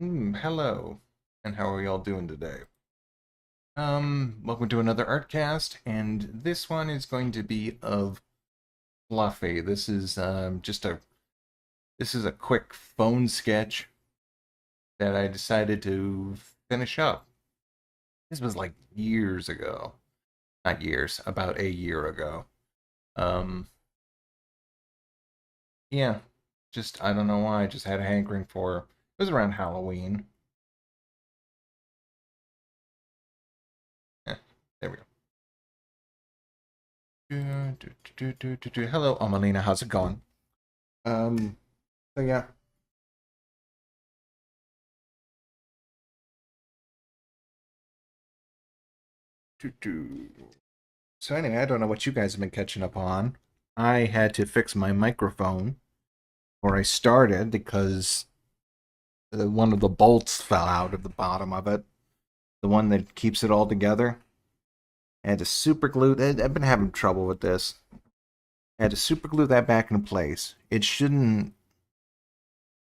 Hello, and how are y'all doing today? Welcome to another Artcast, and this one is going to be of Fluffy. This is a quick phone sketch that I decided to finish up. This was like years ago. Not years, about a year ago. Um, yeah, just I don't know why, I just had a hankering for it was around Halloween. Eh, there we go. Hello, Amelina, how's it going? Um, so yeah. So anyway, I don't know what you guys have been catching up on. I had to fix my microphone, or I started because one of the bolts fell out of the bottom of it, the one that keeps it all together. I had to super glue. I've been having trouble with this. I had to super glue that back in place. It shouldn't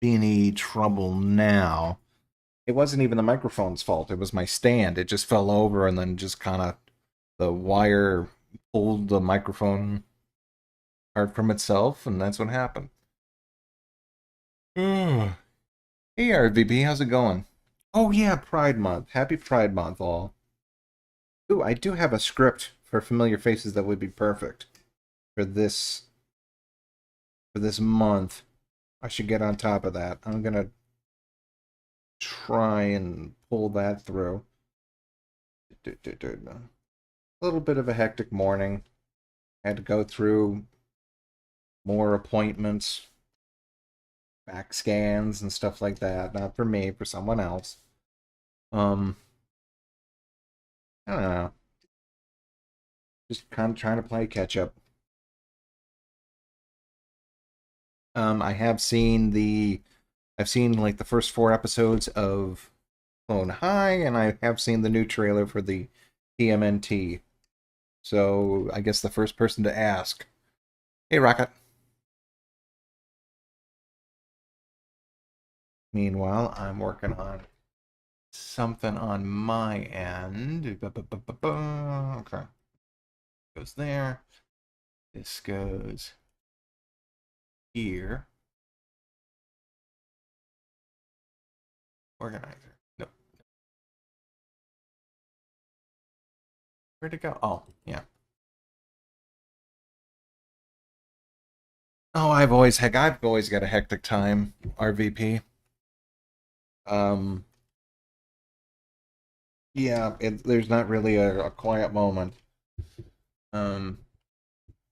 be any trouble now. It wasn't even the microphone's fault. It was my stand. It just fell over and then just kind of the wire pulled the microphone apart from itself, and that's what happened. Mm. Hey, RVP, how's it going? Oh yeah, Pride Month. Happy Pride Month, all. Ooh, I do have a script for familiar faces that would be perfect for this month. I should get on top of that. I'm gonna try and pull that through. A little bit of a hectic morning. Had to go through more appointments, back scans, and stuff like that. Not for me, for someone else. Um, I don't know. Just kind of trying to play catch up. I have seen I've seen like the first four episodes of Clone High, and I have seen the new trailer for the TMNT. So I guess the first person to ask. Hey, Rocket. Meanwhile, I'm working on something on my end. Okay. Goes there. This goes here. Organizer. No. Where'd it go? Oh, yeah. Oh, I've always got a hectic time, RVP. Um, yeah, there's not really a quiet moment. Um,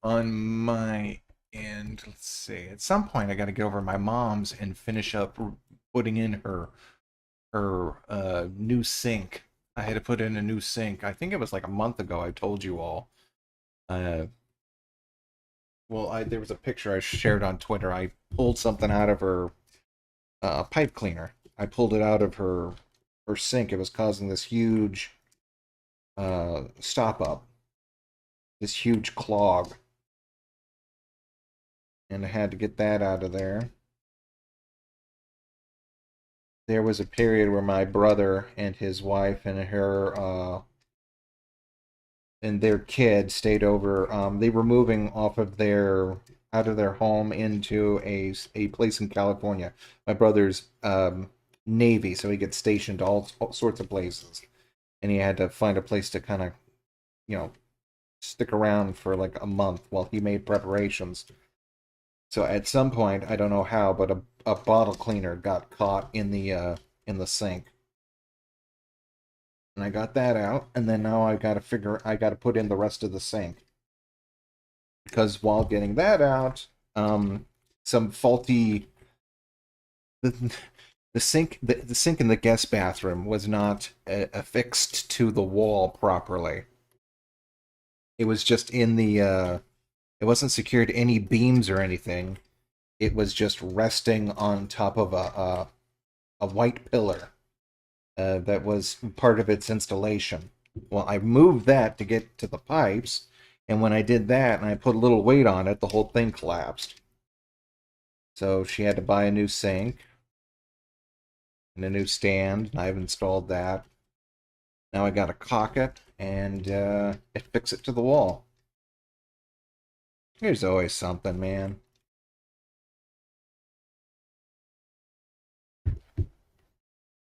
on my end, let's see. At some point, I got to get over to my mom's and finish up putting in her new sink. I had to put in a new sink. I think it was like a month ago. I told you all. Uh, well, there was a picture I shared on Twitter. I pulled something out of her pipe cleaner. I pulled it out of her sink. It was causing this huge stop up, this huge clog, and I had to get that out of there. There was a period where my brother and his wife and their kid stayed over. They were moving off of their out of their home into a place in California. My brother's Navy, so he gets stationed all sorts of places, and he had to find a place to kind of you know stick around for like a month while he made preparations. So at some point, I don't know how, but a bottle cleaner got caught in the sink, and I got that out, and then now I got to put in the rest of the sink because while getting that out, some faulty the, the sink in the guest bathroom was not affixed to the wall properly. It was just in the it wasn't secured to any beams or anything. It was just resting on top of a white pillar that was part of its installation. Well, I moved that to get to the pipes, and when I did that and I put a little weight on it, the whole thing collapsed. So she had to buy a new sink. and a new stand, and I've installed that. Now I gotta caulk it and fix it to the wall. There's always something, man.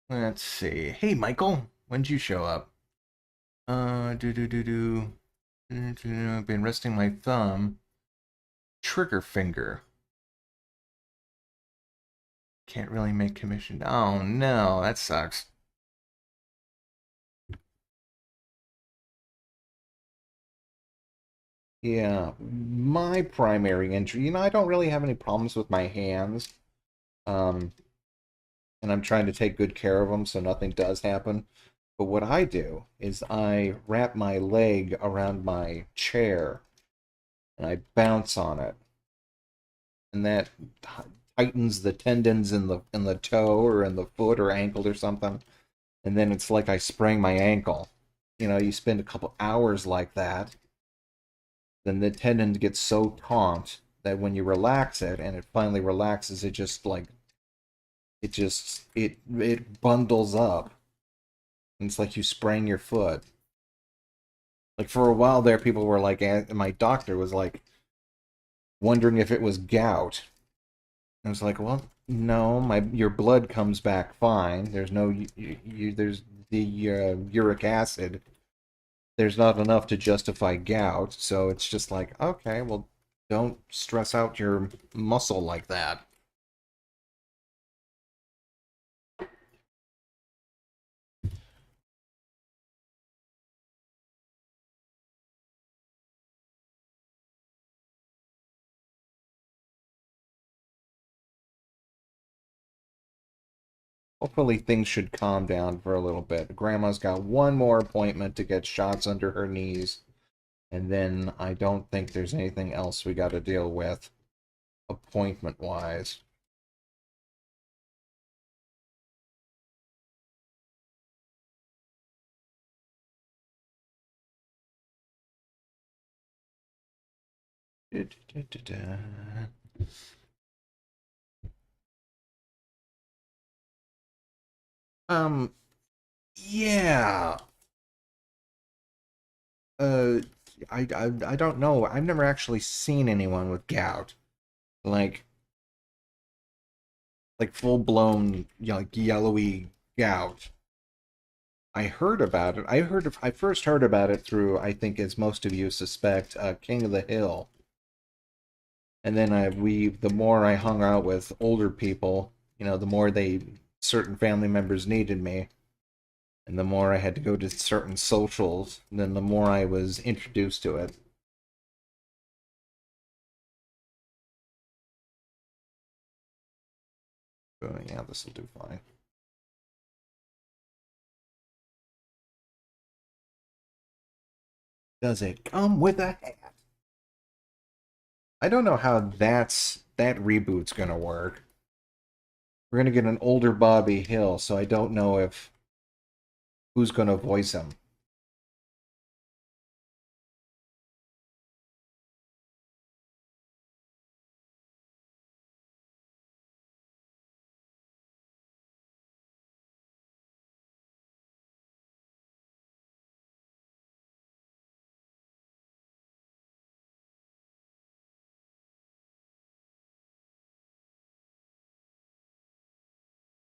Let's see. Hey, Michael, when'd you show up? Do do do do. I've been resting my thumb. Trigger finger. Can't really make commission. Oh no, that sucks. Yeah, my primary injury, I don't really have any problems with my hands. Um, and I'm trying to take good care of them so nothing does happen. But what I do is I wrap my leg around my chair and I bounce on it, and that tightens the tendons in the toe or in the foot or ankle or something. And then it's like I sprain my ankle. You spend a couple hours like that, then the tendon gets so taut that when you relax it and it finally relaxes, it bundles up. And it's like you sprain your foot. Like for a while there, people were like, my doctor was like wondering if it was gout. I was like, well, no, your blood comes back fine. There's no, there's the uric acid. There's not enough to justify gout, so it's just like, okay, well, don't stress out your muscle like that. Hopefully things should calm down for a little bit. Grandma's got one more appointment to get shots under her knees, and then I don't think there's anything else we got to deal with appointment-wise. Um, yeah. Uh, I don't know. I've never actually seen anyone with gout. Like full blown, like yellowy gout. I heard about it. I first heard about it through, I think, as most of you suspect, King of the Hill. And then the more I hung out with older people, the more certain family members needed me, and the more I had to go to certain socials, then the more I was introduced to it. So, yeah, this will do fine. Does it come with a hat? I don't know how that reboot's gonna work. We're gonna get an older Bobby Hill, so I don't know if who's gonna voice him.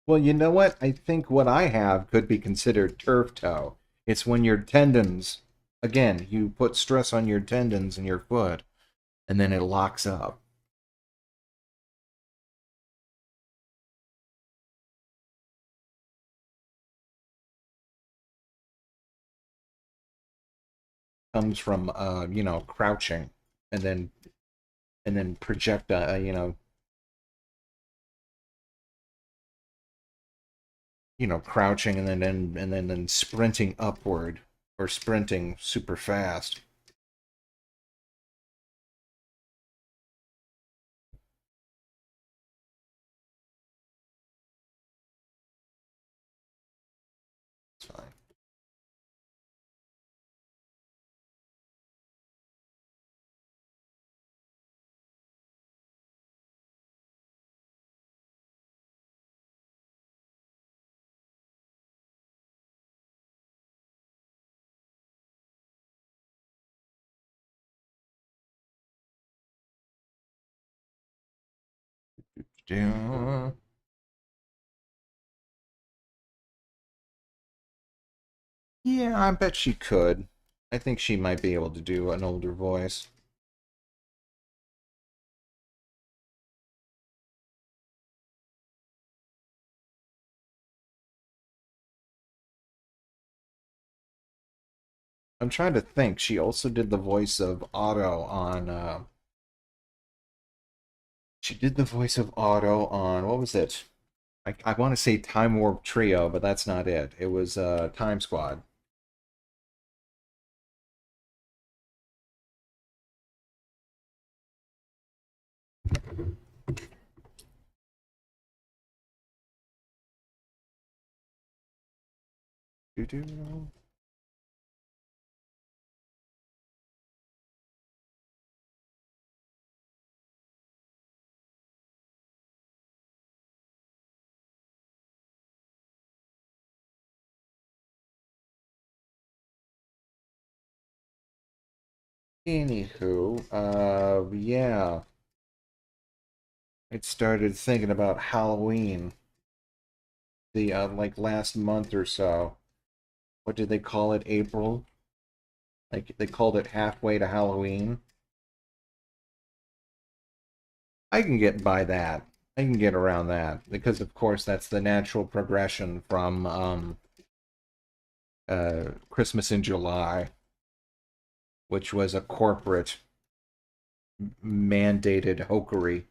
Well, you know what? I think what I have could be considered turf toe. It's when your tendons, again, you put stress on your tendons in your foot, and then it locks up. Comes from, crouching, and then project, crouching, and then sprinting upward or sprinting super fast. It's fine. Do. Yeah, I bet she could. I think she might be able to do an older voice. I'm trying to think. She also did the voice of Otto on. She did the voice of Otto on what was it? I want to say Time Warp Trio, but that's not it. It was Time Squad. Do do. Anywho, yeah, I started thinking about Halloween the like last month or so. What did they call it? April? Like they called it halfway to Halloween. I can get by that. I can get around that because, of course, that's the natural progression from Christmas in July, which was a corporate mandated hokery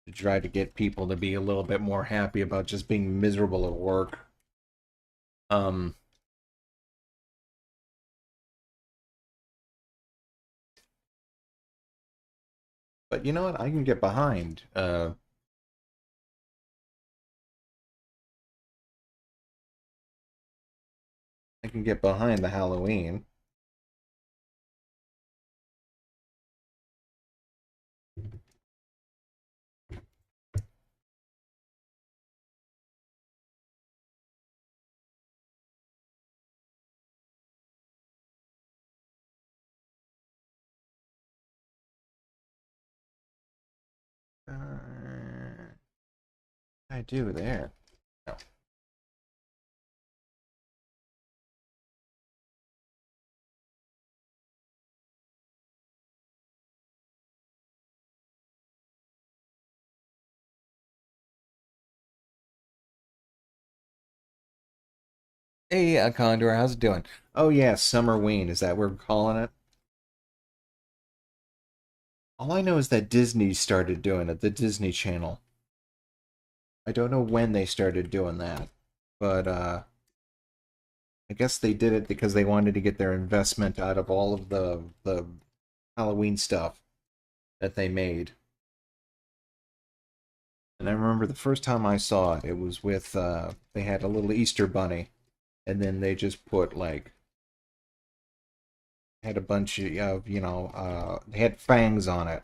to try to get people to be a little bit more happy about just being miserable at work. Um, but you know what? I can get behind. I can get behind the Halloween. I do there. No. Hey, Condor, how's it doing? Oh yeah, Summerween. Is that what we're calling it? All I know is that Disney started doing it, the Disney Channel. I don't know when they started doing that, but I guess they did it because they wanted to get their investment out of all of the Halloween stuff that they made. And I remember the first time I saw it, it was with they had a little Easter bunny, and then they just put like had a bunch of they had fangs on it,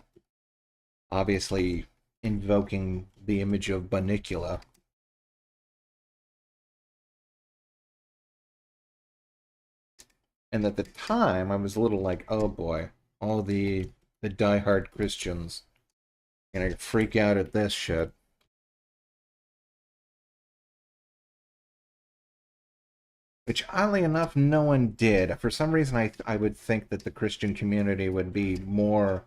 obviously invoking the image of Bunnicula. And at the time, I was a little like, oh boy, all the diehard Christians gonna freak out at this shit. Which, oddly enough, no one did. For some reason, I would think that the Christian community would be more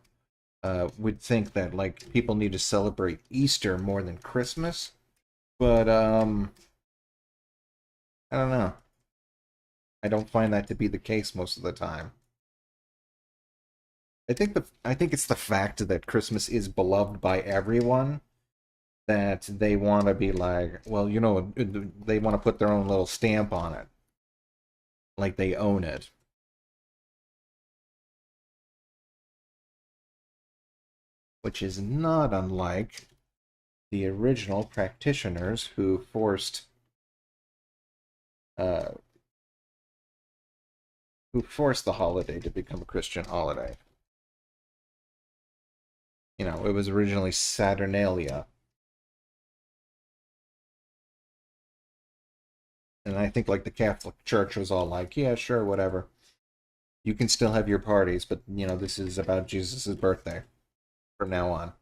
would think that like people need to celebrate Easter more than Christmas. But I don't know. I don't find that to be the case most of the time. I think it's the fact that Christmas is beloved by everyone that they want to be like, well, they want to put their own little stamp on it, like they own it. Which is not unlike the original practitioners uh, who forced the holiday to become a Christian holiday. It was originally Saturnalia, and I think like the Catholic Church was all like, yeah, sure, whatever. You can still have your parties, but this is about Jesus' birthday from now on.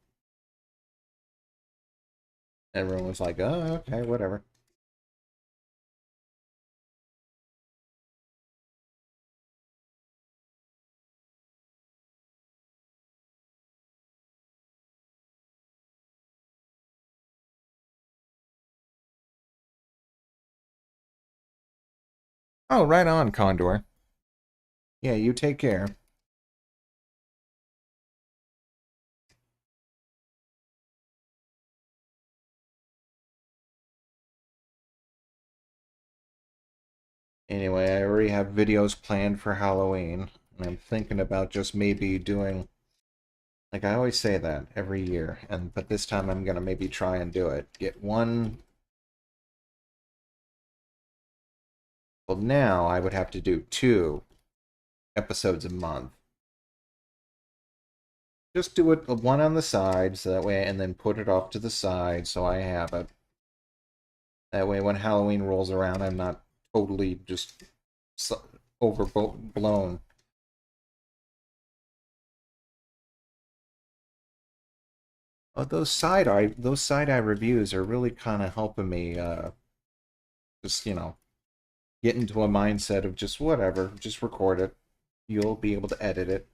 Everyone was like, oh, okay, whatever. Oh, right on, Condor. Yeah, you take care. Anyway, I already have videos planned for Halloween, and I'm thinking about just maybe doing, like I always say that every year, but this time I'm gonna maybe try and do it. Get one. Well, now I would have to do 2 episodes a month. Just do it one on the side, so that way, and then put it off to the side so I have it. That way, when Halloween rolls around, I'm not totally just overblown. Oh, those side eye reviews are really kind of helping me. Just get into a mindset of just whatever, just record it. You'll be able to edit it.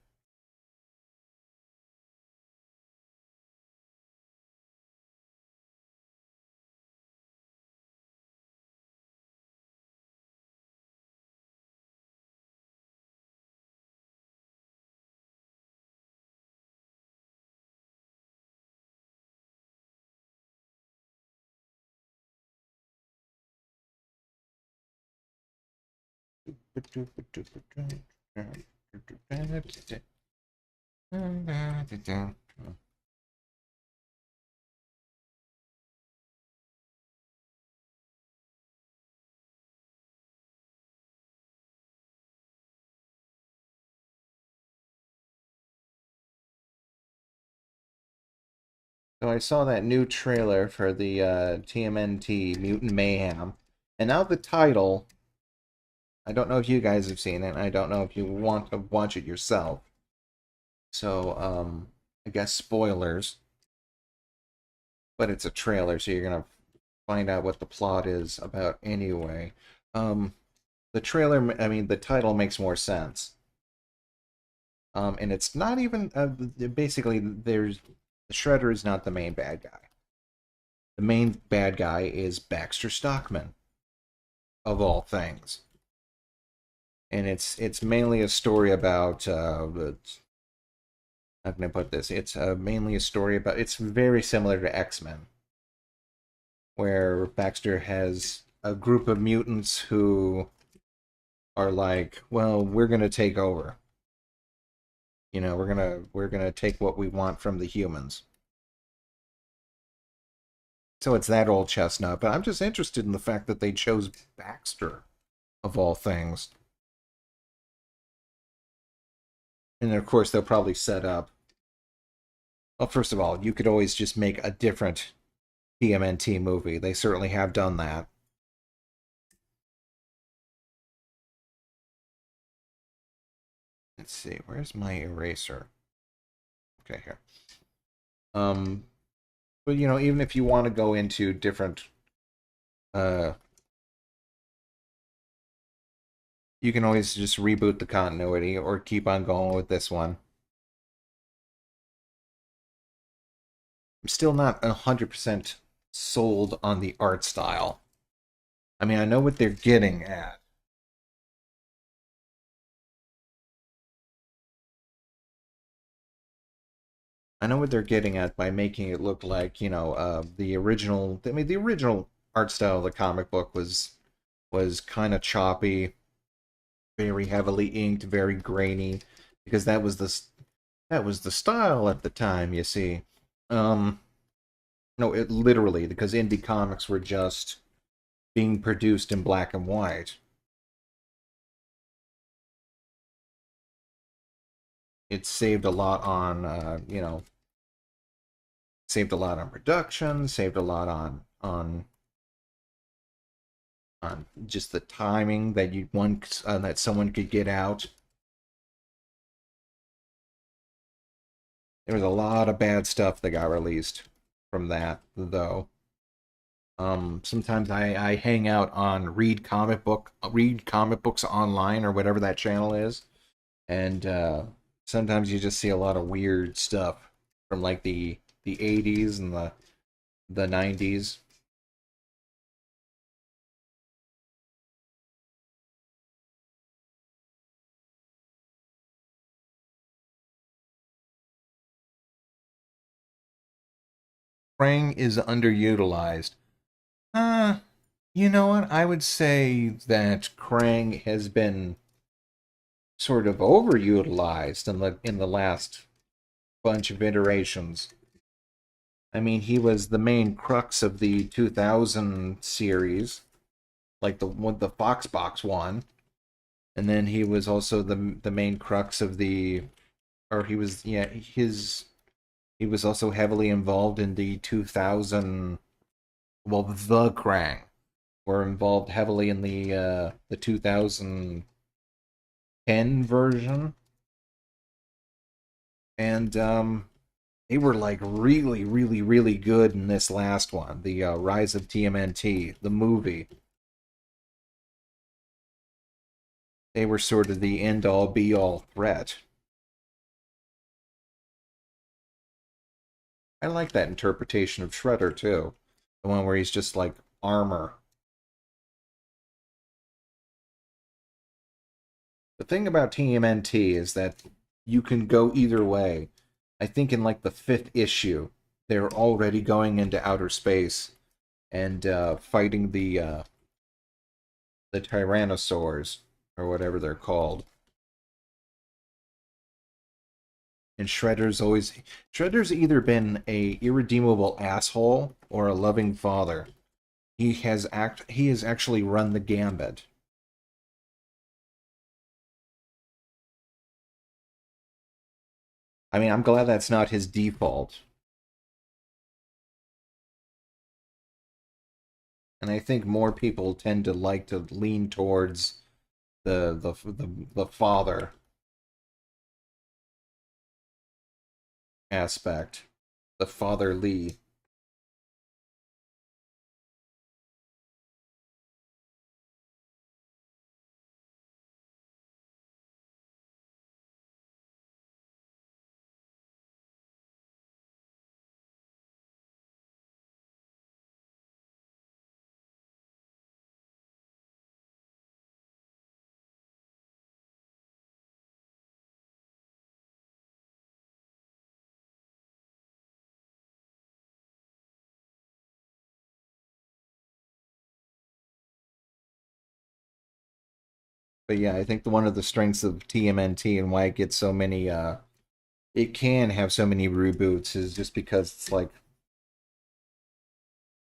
So I saw that new trailer for the TMNT Mutant Mayhem, and now the title. I don't know if you guys have seen it. I don't know if you want to watch it yourself. So, I guess spoilers, but it's a trailer, so you're gonna find out what the plot is about anyway. Um, the trailer, I mean, the title makes more sense. And it's not even basically there's the Shredder is not the main bad guy. The main bad guy is Baxter Stockman, of all things, and it's mainly a story about how can I put this? It's mainly a story about. It's very similar to X-Men, where Baxter has a group of mutants who are like, well, we're gonna take over. We're gonna take what we want from the humans. So it's that old chestnut. But I'm just interested in the fact that they chose Baxter of all things. And of course, they'll probably set up. Well, first of all, you could always just make a different TMNT movie. They certainly have done that. Let's see, where's my eraser? Okay, here. Um, but even if you want to go into different, uh, you can always just reboot the continuity or keep on going with this one. I'm still not 100% sold on the art style. I mean, I know what they're getting at. I know what they're getting at by making it look like, the original. I mean, the original art style of the comic book was kind of choppy, very heavily inked, very grainy, because that was the style at the time. You see, um, no, it literally because indie comics were just being produced in black and white. It saved a lot on, saved a lot on production, saved a lot on just the timing that you want that someone could get out. There was a lot of bad stuff that got released from that, though. Sometimes I hang out on read comic books online or whatever that channel is, and sometimes you just see a lot of weird stuff from like the 80s and the 90s. Krang is underutilized. Uh, you know what? I would say that Krang has been sort of overutilized in the last bunch of iterations. I mean, he was the main crux of the 2000 series, like the Fox Box one, and then he was also the main crux of the, or he was yeah his he was also heavily involved in the 2000, well, the Krang were involved heavily in the 2010 version, and they were like really, really, really good in this last one, the Rise of TMNT, the movie. They were sort of the end all be all threat. I like that interpretation of Shredder too. The one where he's just like armor. The thing about TMNT is that you can go either way. I think in like the fifth issue, they're already going into outer space and fighting the tyrannosaurs or whatever they're called. And Shredder's either been a irredeemable asshole or a loving father. He has actually run the gambit. I mean, I'm glad that's not his default. And I think more people tend to like to lean towards the father aspect, the fatherly. But yeah, I think one of the strengths of TMNT and why it gets so many it can have so many reboots is just because it's like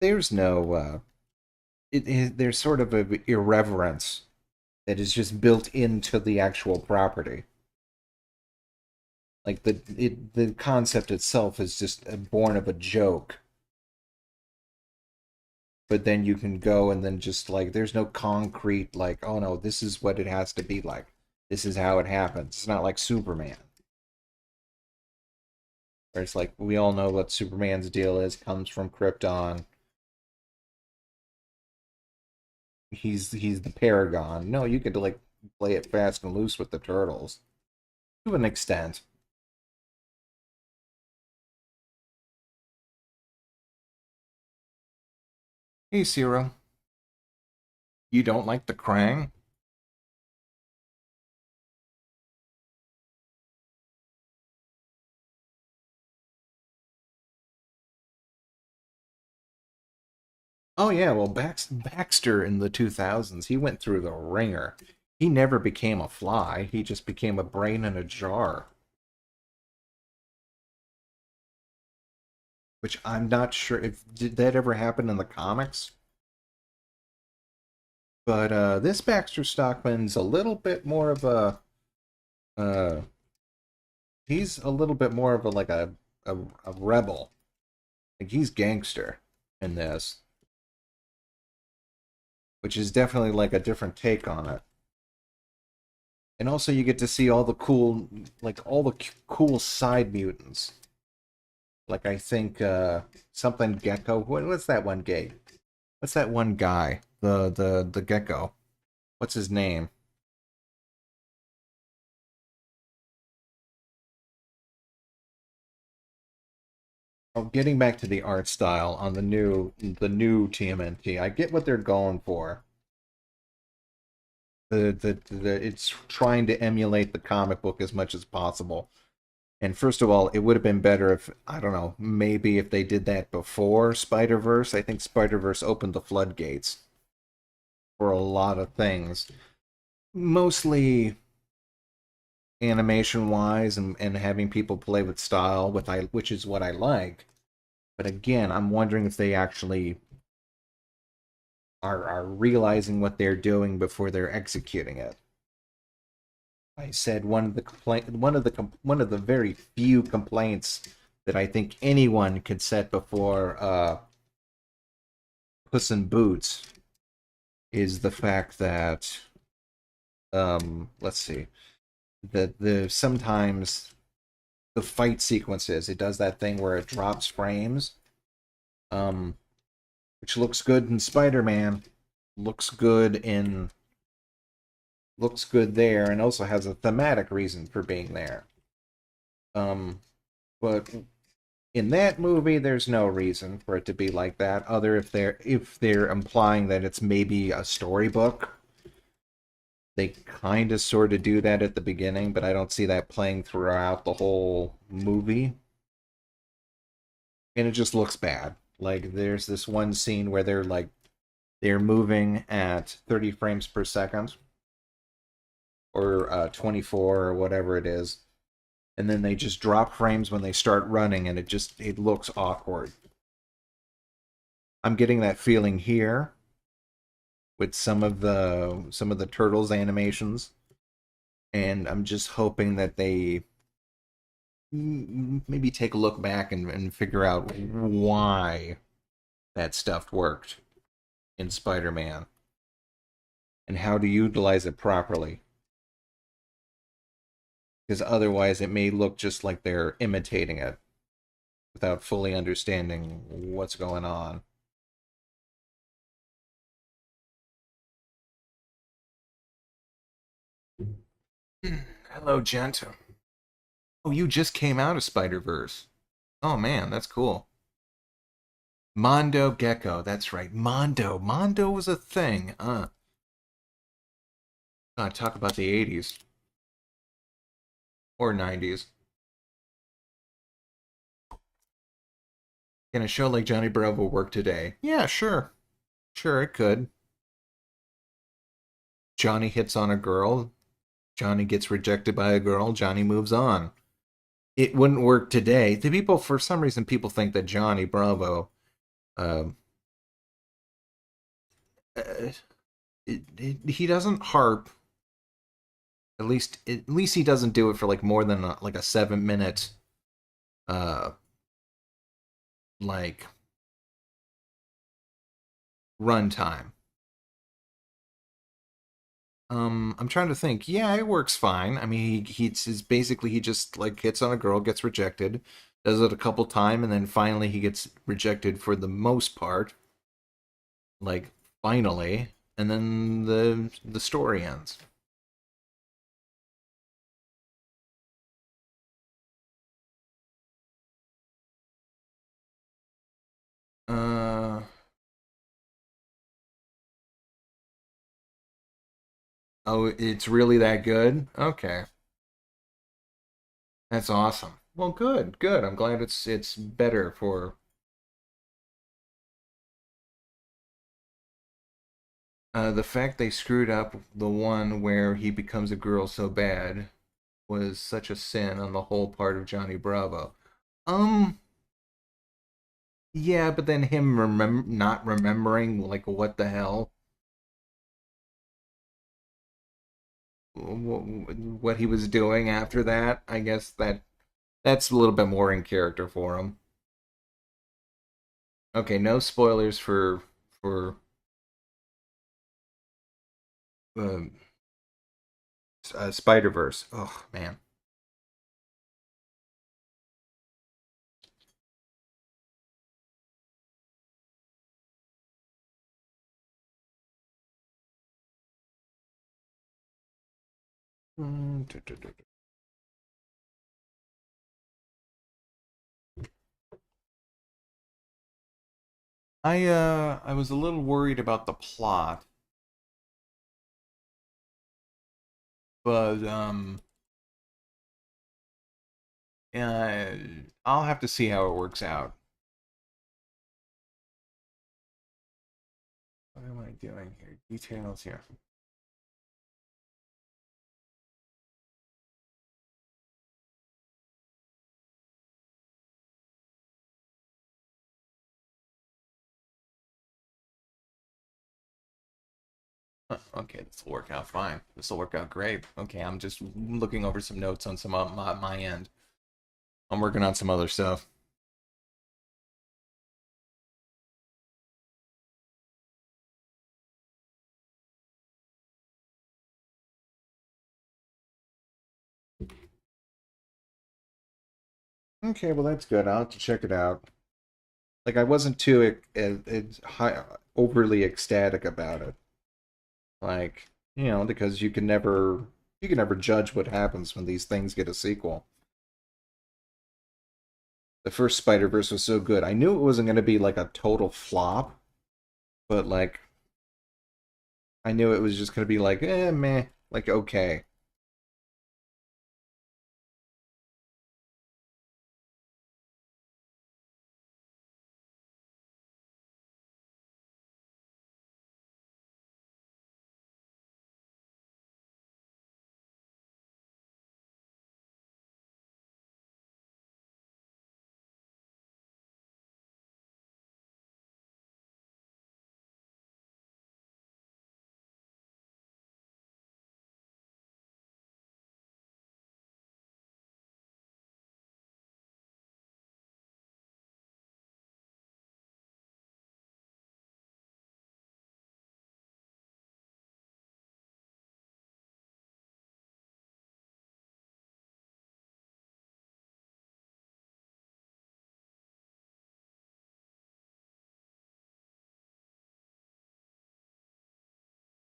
there's no there's sort of a irreverence that is just built into the actual property. Like the concept itself is just born of a joke, but then you can go and then just like there's no concrete like, oh no, this is what it has to be like. This is how it happens. It's not like Superman, where it's like we all know what Superman's deal is, comes from Krypton. He's the Paragon. No, you could like play it fast and loose with the turtles to an extent. Hey, Zero, you don't like the Krang? Oh yeah, well Baxter in the 2000s, he went through the ringer. He never became a fly. He just became a brain in a jar, which I'm not sure if did that ever happen in the comics. But this Baxter Stockman's a little bit more of a uh, he's a little bit more of a like a rebel. Like he's gangster in this, which is definitely like a different take on it. And also you get to see all the cool like all the cool side mutants. Like I think something Gecko. What's that one game? What's that one guy? The gecko. What's his name? Oh, getting back to the art style on the new TMNT, I get what they're going for. It's trying to emulate the comic book as much as possible. And first of all, it would have been better if, I don't know, maybe if they did that before Spider-Verse. I think Spider-Verse opened the floodgates for a lot of things, mostly animation wise and having people play with style, which is what I like. But again, I'm wondering if they actually are realizing what they're doing before they're executing it. I said one of the very few complaints that I think anyone could set before Puss in Boots is the fact that let's see, that the sometimes the fight sequences, it does that thing where it drops frames, um which looks good in Spider-Man, looks good in looks good there, and also has a thematic reason for being there. But in that movie, there's no reason for it to be like that, other if they're implying that it's maybe a storybook. They kind of sort of do that at the beginning, but I don't see that playing throughout the whole movie, and it just looks bad. Like there's this one scene where they're moving at 30 frames per second or 24 or whatever it is, and then they just drop frames when they start running, and it looks awkward. I'm getting that feeling here with some of the turtles animations, and I'm just hoping that they maybe take a look back and figure out why that stuff worked in Spider-Man and how to utilize it properly, because otherwise it may look just like they're imitating it without fully understanding what's going on. Hello, Gent. Oh, you just came out of Spider-Verse. Oh man, that's cool. Mondo Gecko, that's right. Mondo. Mondo was a thing. Talk about the 80s or 90s. Can a show like Johnny Bravo work today? Yeah, sure. Sure, it could. Johnny hits on a girl. Johnny gets rejected by a girl. Johnny moves on. It wouldn't work today. The people, for some reason, people think that Johnny Bravo, uh, uh, he doesn't harp. At least he doesn't do it for like more than like a 7 minute, uh, like runtime. I'm trying to think. Yeah, it works fine. I mean, he's basically he just like hits on a girl, gets rejected, does it a couple times, and then finally he gets rejected for the most part. Like finally, and then the story ends. Uh oh, it's really that good? Okay. That's awesome. Well, good, good. I'm glad it's better for the fact they screwed up the one where he becomes a girl so bad was such a sin on the whole part of Johnny Bravo. Um, yeah, but then him not remembering like what the hell what he was doing after that. I guess that's a little bit more in character for him. Okay, no spoilers for um, Spider Verse. Oh man. I was a little worried about the plot, but uh, I'll have to see how it works out. What am I doing here? Details here. Huh, okay, this will work out fine. This will work out great. Okay, I'm just looking over some notes on some my end. I'm working on some other stuff. Okay, well that's good. I'll have to check it out. Like I wasn't too overly ecstatic about it. Like, because you can never judge what happens when these things get a sequel. The first Spider-Verse was so good. I knew it wasn't going to be like a total flop, but like I knew it was just going to be like, meh, like okay.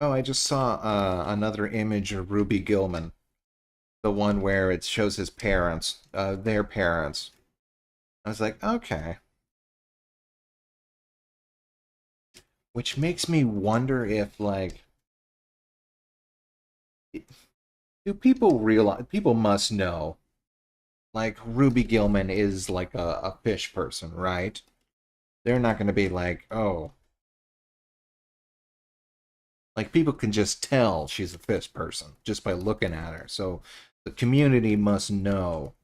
Oh, I just saw another image of Ruby Gilman, the one where it shows his parents, their parents. I was like, okay, which makes me wonder if like do people realize people must know like Ruby Gilman is like a fish person, right? They're not going to be like, oh, like people can just tell she's a fish person just by looking at her. So the community must know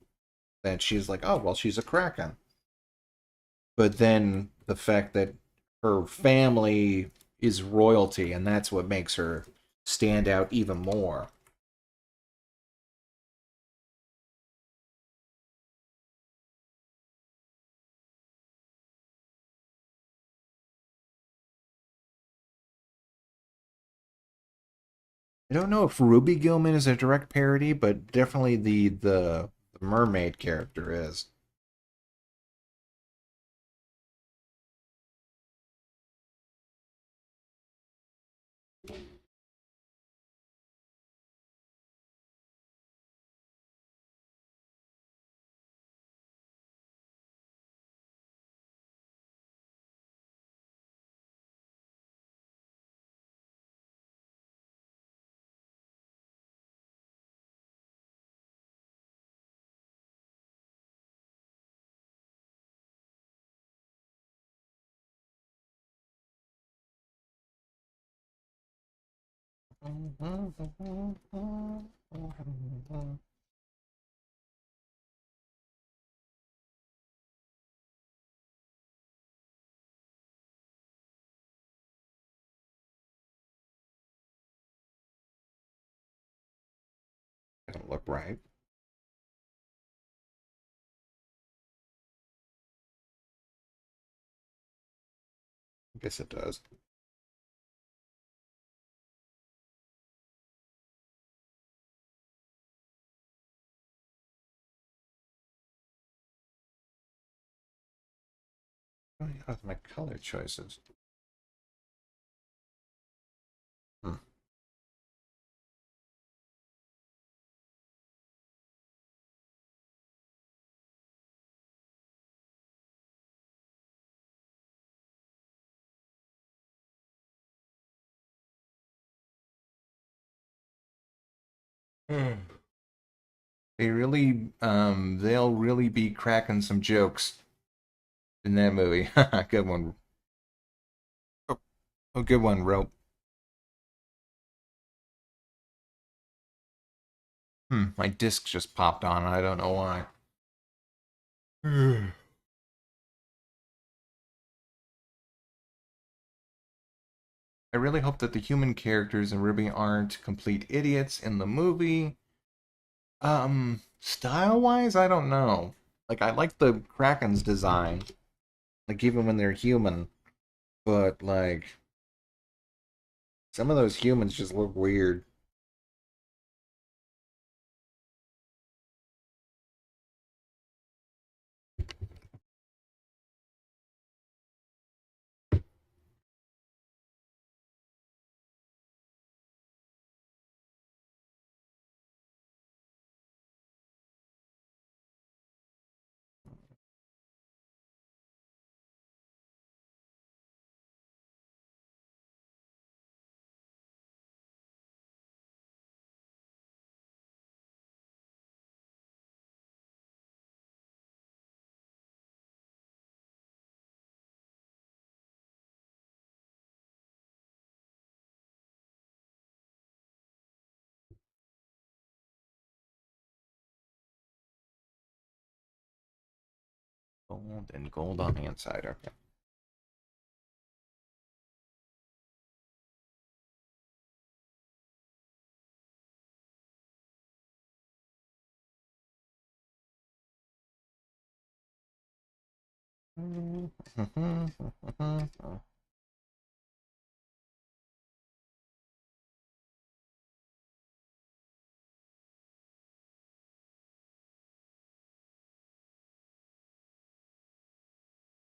that she's like, oh, well, she's a Kraken. But then the fact that her family is royalty, and that's what makes her stand out even more. I don't know if Ruby Gilman is a direct parody, but definitely the mermaid character is. I don't look right. I guess it does. Oh, yeah, my color choices. Hmm. They really, they'll really be cracking some jokes in that movie. Good one. Oh, oh, good one, Rope. My disc just popped on. I don't know why. I really hope that the human characters in Ruby aren't complete idiots in the movie. Style-wise, I don't know. Like, I like the Kraken's design, like even when they're human, but like some of those humans just look weird. Gold and gold on the inside. Okay.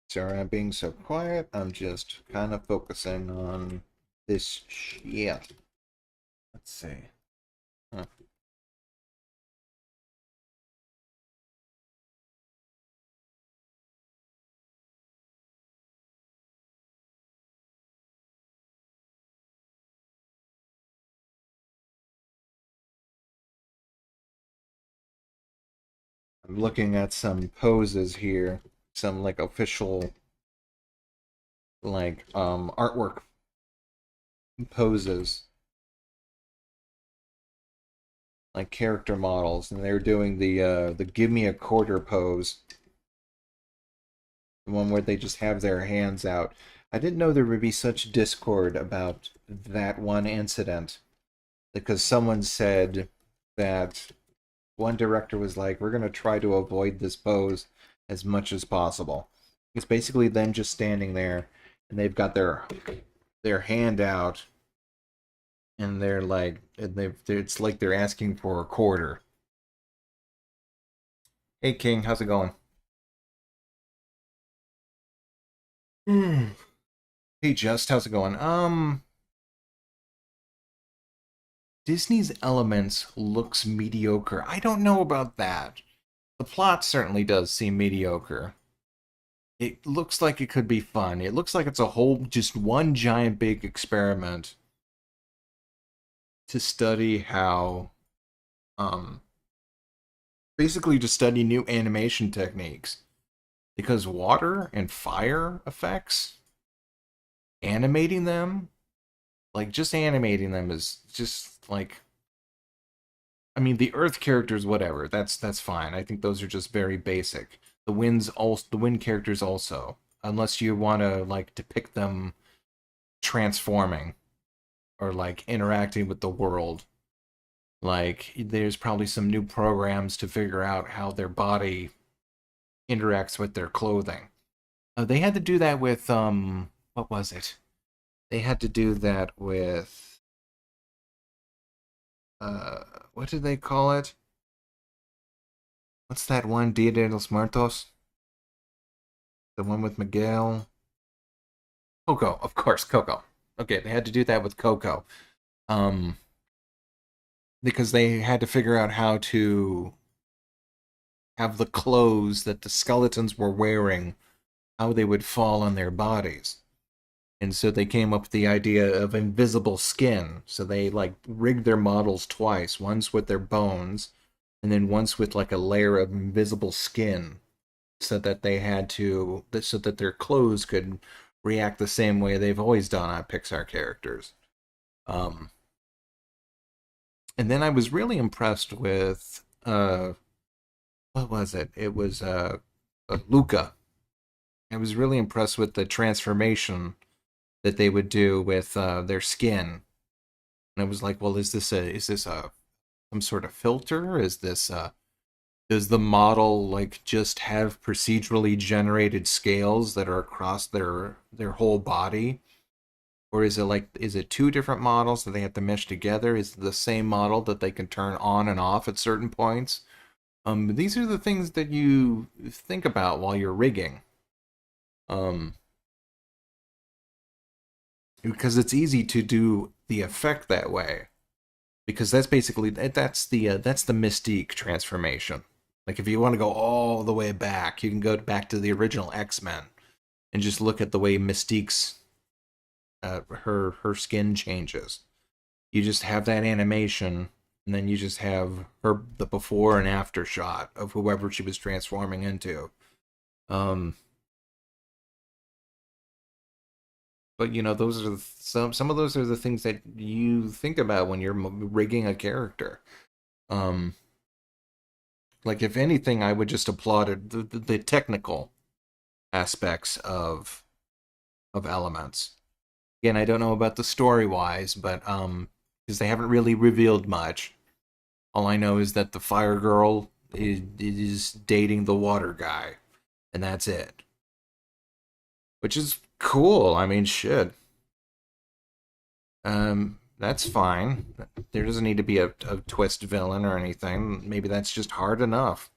Sorry, I'm being so quiet. I'm just kind of focusing on this shit. Let's see. Huh. I'm looking at some poses here, some like official like artwork poses, like character models, and they're doing the give me a quarter pose, the one where they just have their hands out. I didn't know there would be such discord about that one incident because someone said that one director was like, "We're gonna try to avoid this pose as much as possible." It's basically them just standing there, and they've got their hand out, and they're like, it's like they're asking for a quarter. Hey King, how's it going? Hey Just, how's it going? Disney's Elements looks mediocre. I don't know about that. The plot certainly does seem mediocre. It looks like it could be fun. It looks like it's a whole, just one giant big experiment to study how, um, basically to study new animation techniques. Because water and fire effects, animating them, like just animating them is just like, I mean, the Earth characters, whatever. That's fine. I think those are just very basic. The wind characters also, unless you want to like depict them transforming or like interacting with the world. Like there's probably some new programs to figure out how their body interacts with their clothing. They had to do that with what was it? They had to do that with uh what did they call it? What's that one? Dia de los Muertos? The one with Miguel? Coco, of course, Coco. Okay, they had to do that with Coco. Um because they had to figure out how to have the clothes that the skeletons were wearing, how they would fall on their bodies. And so they came up with the idea of invisible skin. So they like rigged their models twice, once with their bones, and then once with like a layer of invisible skin, so that they had to, so that their clothes could react the same way they've always done on Pixar characters. Um, and then I was really impressed with what was it? It was Luca. I was really impressed with the transformation that they would do with their skin. And I was like, well, is this a some sort of filter? Is this does the model like just have procedurally generated scales that are across their whole body? Or is it like, is it two different models that they have to mesh together? Is it the same model that they can turn on and off at certain points? These are the things that you think about while you're rigging. Um, because it's easy to do the effect that way. Because that's basically that's the Mystique transformation. Like if you want to go all the way back, you can go back to the original X-Men and just look at the way Mystique's her skin changes. You just have that animation, and then you just have her the before and after shot of whoever she was transforming into. Um, but you know, those are some of those are the things that you think about when you're rigging a character. Um, like if anything, I would just applaud the technical aspects of elements. Again, I don't know about the story wise, but because they haven't really revealed much. All I know is that the fire girl is dating the water guy, and that's it. Which is cool. I mean, shit. That's fine. There doesn't need to be a twist villain or anything. Maybe that's just hard enough.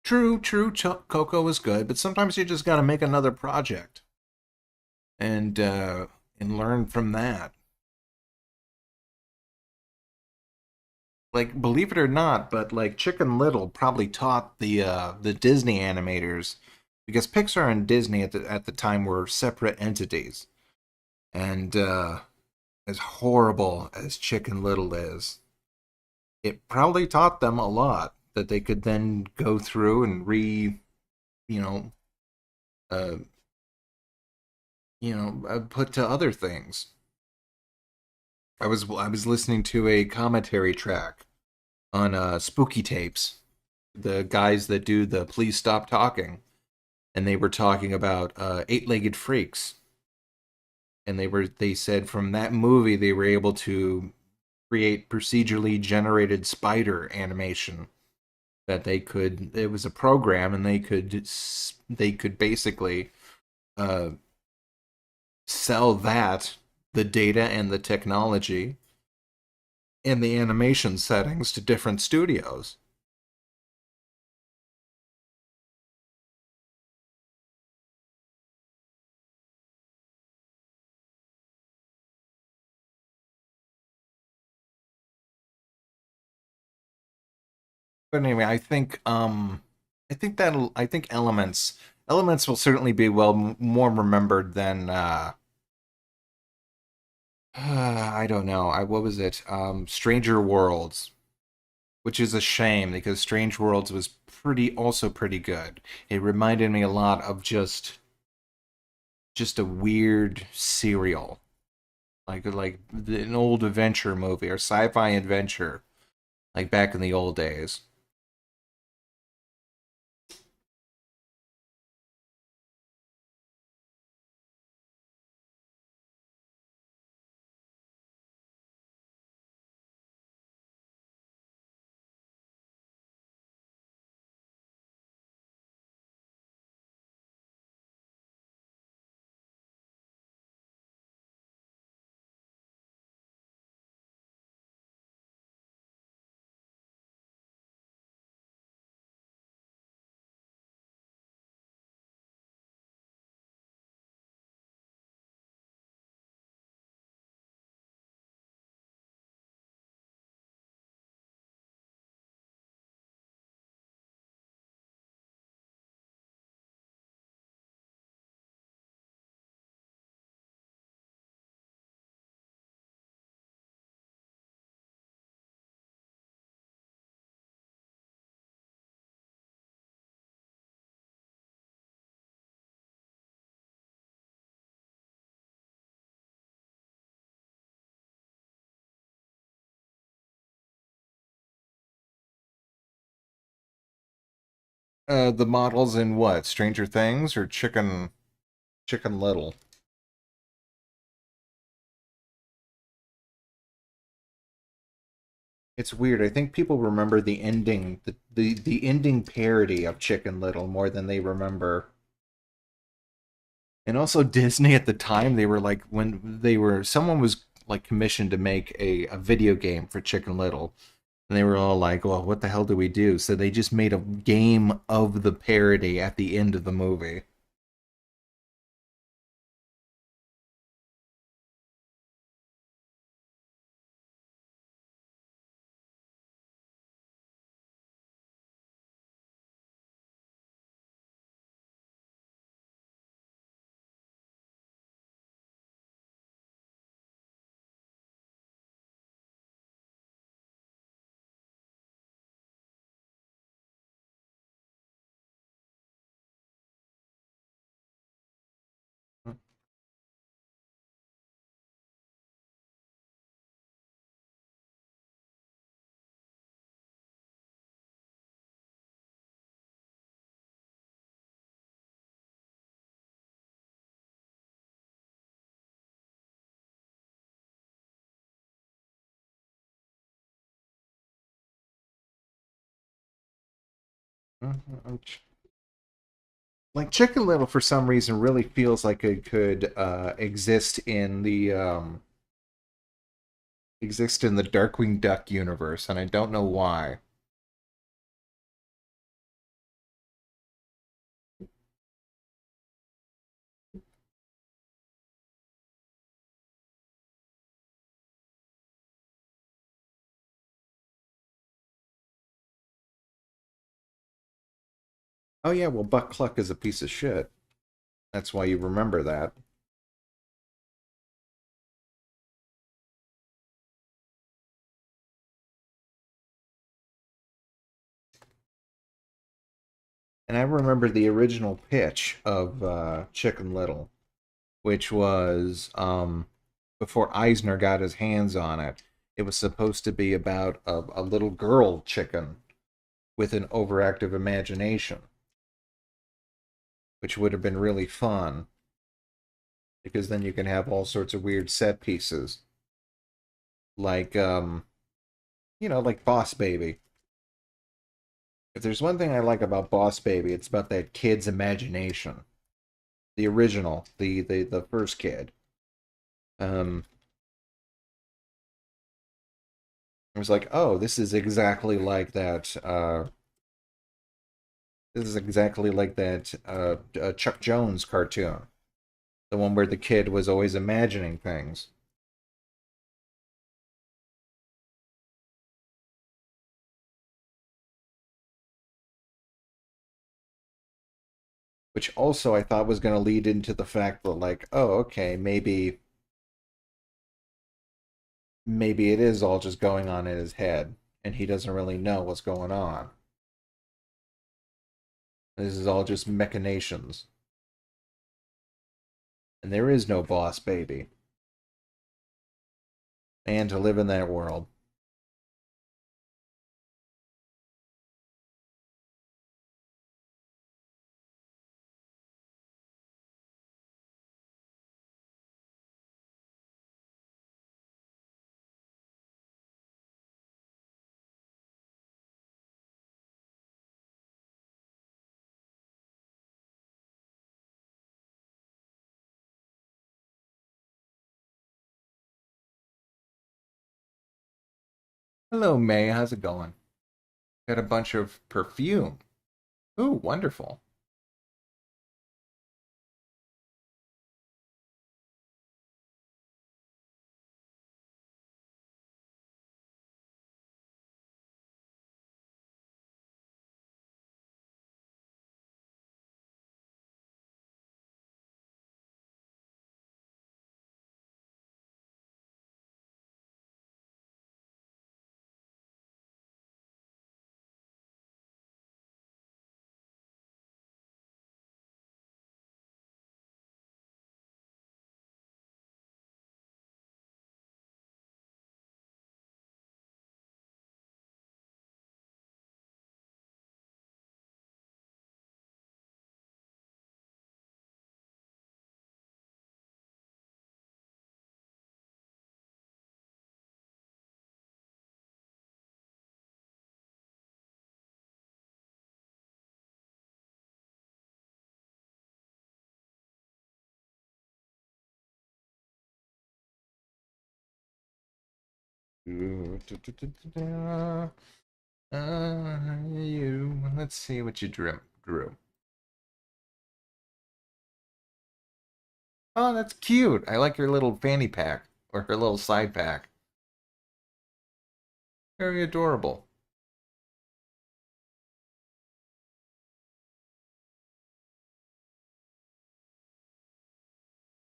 True, true. Coco is good, but sometimes you just gotta make another project and uh, and learn from that. Like, believe it or not, but like Chicken Little probably taught the Disney animators, because Pixar and Disney at the time were separate entities, and as horrible as Chicken Little is, it probably taught them a lot that they could then go through and you know, uh, put to other things. I was listening to a commentary track on Spooky Tapes, the guys that do the Please Stop Talking, and they were talking about eight-legged freaks, and they said from that movie they were able to create procedurally generated spider animation, that they could, it was a program, and they could basically uh, sell that, the data and the technology and the animation settings, to different studios. But anyway, I think Elements will certainly be more remembered than I don't know. What was it? Stranger Worlds, which is a shame because Strange Worlds was pretty good. It reminded me a lot of just a weird serial, like an old adventure movie or sci-fi adventure, like back in the old days. The models in what? Stranger Things or Chicken Little? It's weird. I think people remember the ending, the ending parody of Chicken Little more than they remember. And also Disney at the time, they were like when they were someone was like commissioned to make a video game for Chicken Little. And they were all like, well, what the hell do we do? So they just made a game of the parody at the end of the movie. Like Chicken Little, for some reason, really feels like it could exist in the Darkwing Duck universe, and I don't know why. Oh yeah, well Buck Cluck is a piece of shit. That's why you remember that. And I remember the original pitch of Chicken Little, which was before Eisner got his hands on it. It was supposed to be about a little girl chicken with an overactive imagination, which would have been really fun because then you can have all sorts of weird set pieces, like like Boss Baby. If there's one thing I like about Boss Baby, it's about that kid's imagination. The original, the first kid. Um, it was like, oh, this is exactly like that. This is exactly like that Chuck Jones cartoon, the one where the kid was always imagining things. Which also I thought was going to lead into the fact that, like, oh, okay, maybe it is all just going on in his head, and he doesn't really know what's going on. This is all just machinations, and there is no boss baby. And to live in that world. Hello, May. How's it going? Got a bunch of perfume. Ooh, wonderful. Let's see what you drew. Oh, that's cute. I like your little fanny pack or her little side pack. Very adorable.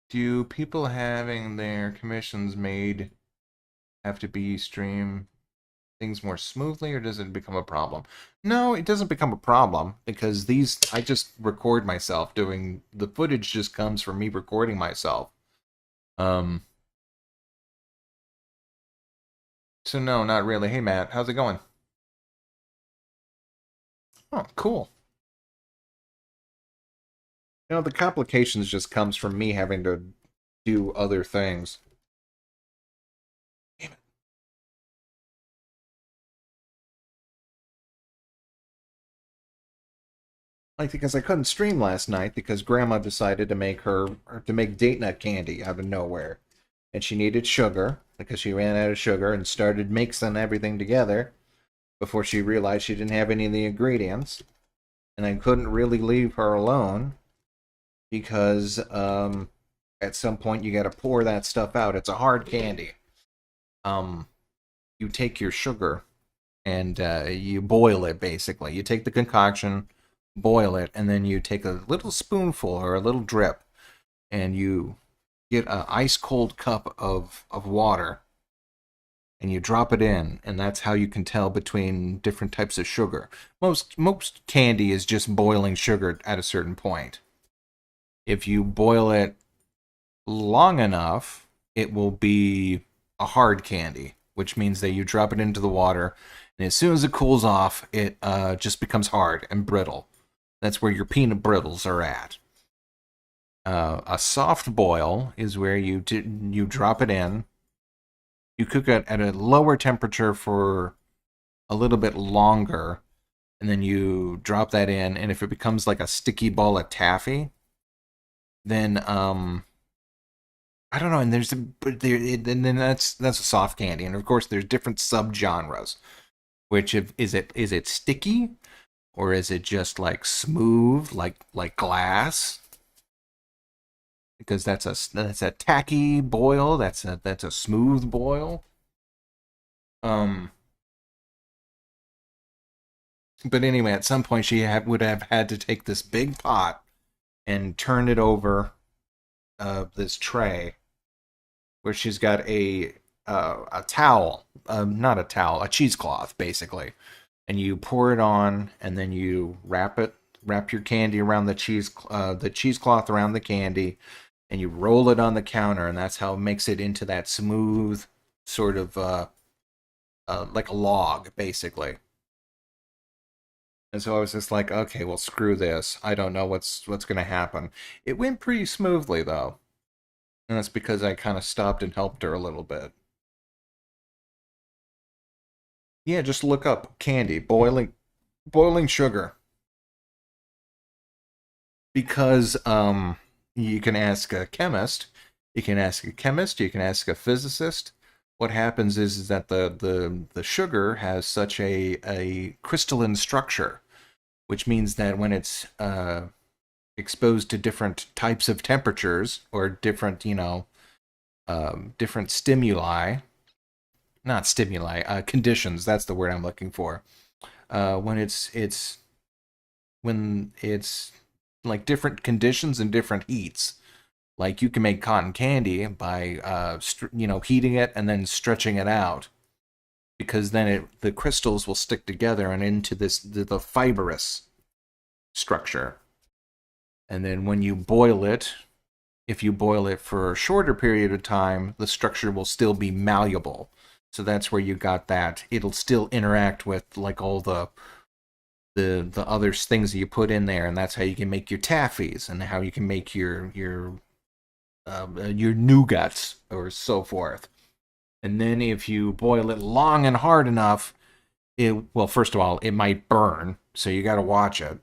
Do people having their commissions made have to be stream things more smoothly, or does it become a problem? No, it doesn't become a problem because these I just record myself doing the footage just comes from me recording myself. Um so no, not really. Hey Matt, how's it going? Oh, cool. You know, the complications just comes from me having to do other things. Damn it. Like because I couldn't stream last night because Grandma decided to make date nut candy out of nowhere, and she needed sugar because she ran out of sugar and started mixing everything together before she realized she didn't have any of the ingredients, and I couldn't really leave her alone because at some point you got to pour that stuff out. It's a hard candy. Um, you take your sugar and you boil it basically. You take the concoction, boil it, and then you take a little spoonful or a little drip, and you get an ice cold cup of water, and you drop it in, and that's how you can tell between different types of sugar. Most candy is just boiling sugar at a certain point. If you boil it long enough, it will be a hard candy, which means that you drop it into the water, and as soon as it cools off, it just becomes hard and brittle. That's where your peanut brittles are at. A soft boil is where you drop it in, you cook it at a lower temperature for a little bit longer, and then you drop that in, and if it becomes like a sticky ball of taffy, then I don't know, and and then that's a soft candy, and of course there's different subgenres. Which is it sticky, or is it just like smooth, like glass? Because that's a tacky boil, that's a smooth boil. Um, but anyway, at some point would have had to take this big pot and turn it over this tray where she's got a towel, not a towel, a cheesecloth, basically, and you pour it on, and then you wrap your candy around the cheesecloth around the candy, and you roll it on the counter, and that's how it makes it into that smooth sort of like a log, basically. And so I was just like, okay, well, screw this. I don't know what's gonna happen. It went pretty smoothly though, and that's because I kind of stopped and helped her a little bit. Yeah, just look up candy, boiling sugar. Because you can ask a chemist, you can ask a physicist. What happens is that the sugar has such a crystalline structure, which means that when it's exposed to different types of temperatures or different, different stimuli, not stimuli, conditions. That's the word I'm looking for. When it's like different conditions and different heats. Like you can make cotton candy by heating it and then stretching it out, because then the crystals will stick together and into the fibrous structure. And then when you boil it, if you boil it for a shorter period of time, the structure will still be malleable. So that's where you got that. It'll still interact with like all the other things that you put in there, and that's how you can make your taffies and how you can make your nougats or so forth. And then if you boil it long and hard enough, first of all, it might burn, so you got to watch it.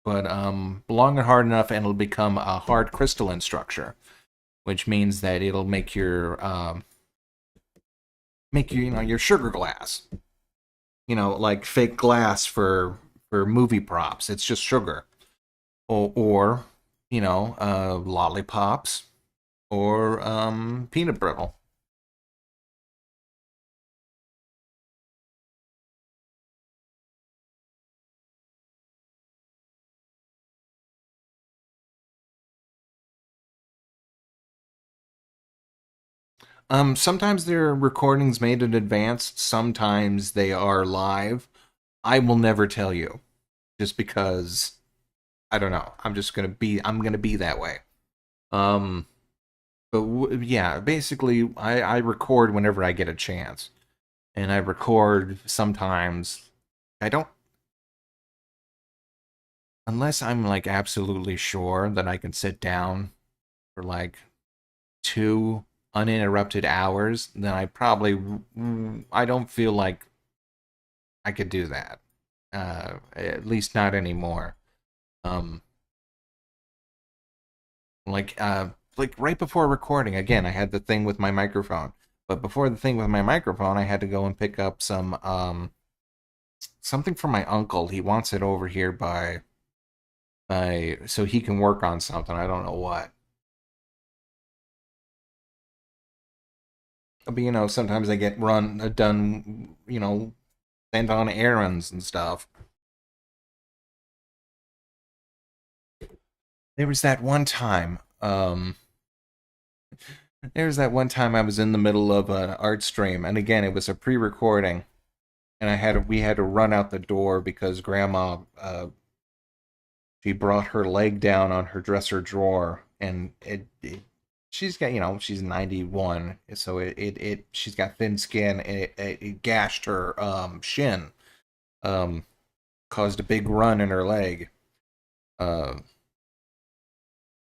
But long and hard enough, and it'll become a hard crystalline structure, which means that it'll make your sugar glass. Like fake glass for movie props. It's just sugar. Or lollipops or peanut brittle. Sometimes they're recordings made in advance. Sometimes they are live. I will never tell you, just because I don't know. I'm gonna be that way. Um, but yeah, basically, I record whenever I get a chance, and I record sometimes. I don't unless I'm like absolutely sure that I can sit down for like 2 uninterrupted hours, then I don't feel like I could do that. At least not anymore. Um, like right before recording, again, I had the thing with my microphone. But before the thing with my microphone, I had to go and pick up some something from my uncle. He wants it over here by so he can work on something. I don't know what. But sometimes I get run done, sent on errands and stuff. There was that one time. There was that one time I was in the middle of an art stream, and again, it was a pre-recording, and we had to run out the door because Grandma she brought her leg down on her dresser drawer, and she's got she's 91, so she's got thin skin, and it gashed her shin, um, caused a big run in her leg. Uh,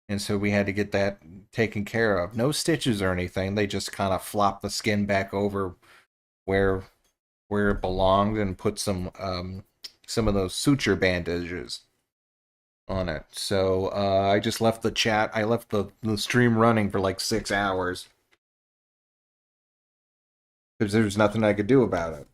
and so we had to get that taken care of. No stitches or anything. They just kind of flopped the skin back over where it belonged and put some of those suture bandages on it. So I just left the chat. I left the stream running for like 6 hours because there's nothing I could do about it.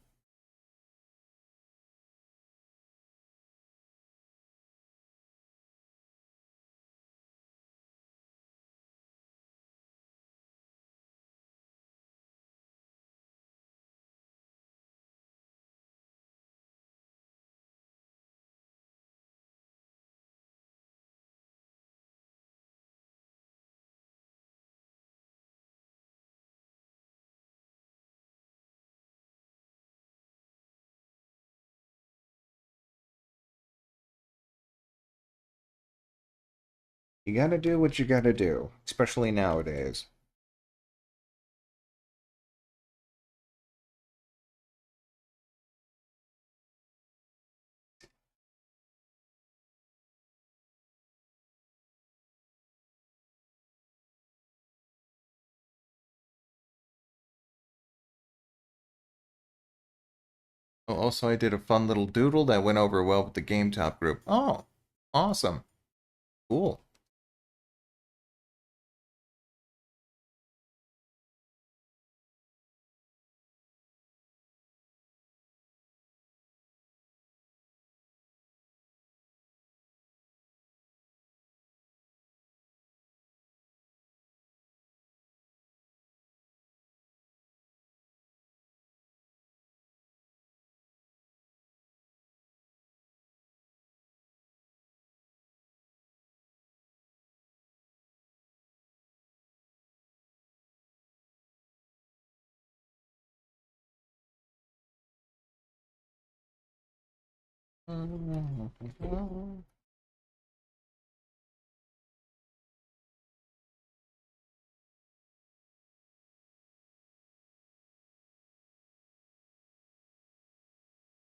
You gotta do what you gotta do, especially nowadays. Oh, also, I did a fun little doodle that went over well with the Game Top group. Oh, awesome. Cool.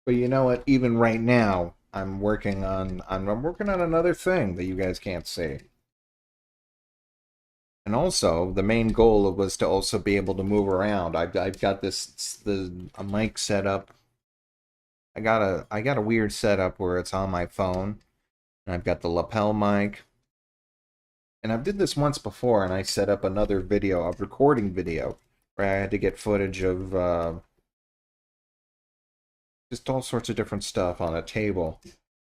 But you know what? Even right now, I'm working on another thing that you guys can't see. And also, the main goal was to also be able to move around. I've got a mic set up. I got a weird setup where it's on my phone, and I've got the lapel mic. And I've did this once before, and I set up another video, a recording video, where I had to get footage of just all sorts of different stuff on a table.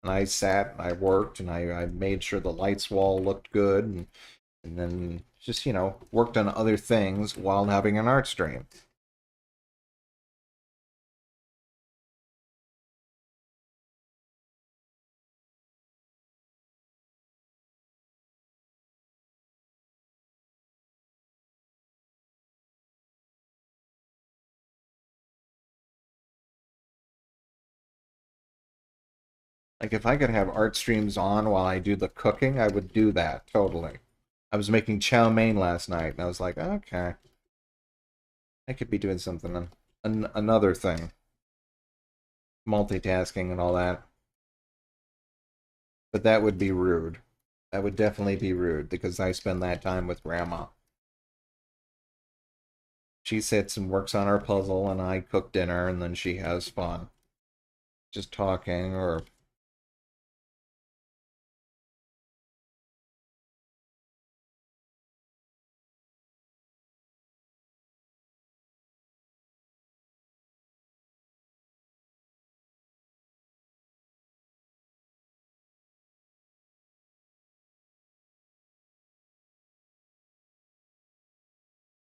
And I sat, and I worked, and I made sure the lights wall looked good, and then just, worked on other things while having an art stream. Like, if I could have art streams on while I do the cooking, I would do that, totally. I was making chow mein last night, and I was like, okay, I could be doing something, another thing, multitasking and all that. But that would be rude. That would definitely be rude because I spend that time with Grandma. She sits and works on her puzzle, and I cook dinner, and then she has fun. Just talking, or.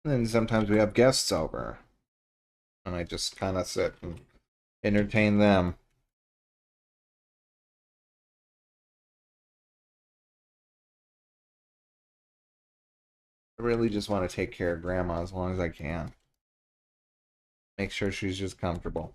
And then sometimes we have guests over, and I just kind of sit and entertain them. I really just want to take care of Grandma as long as I can. Make sure she's just comfortable.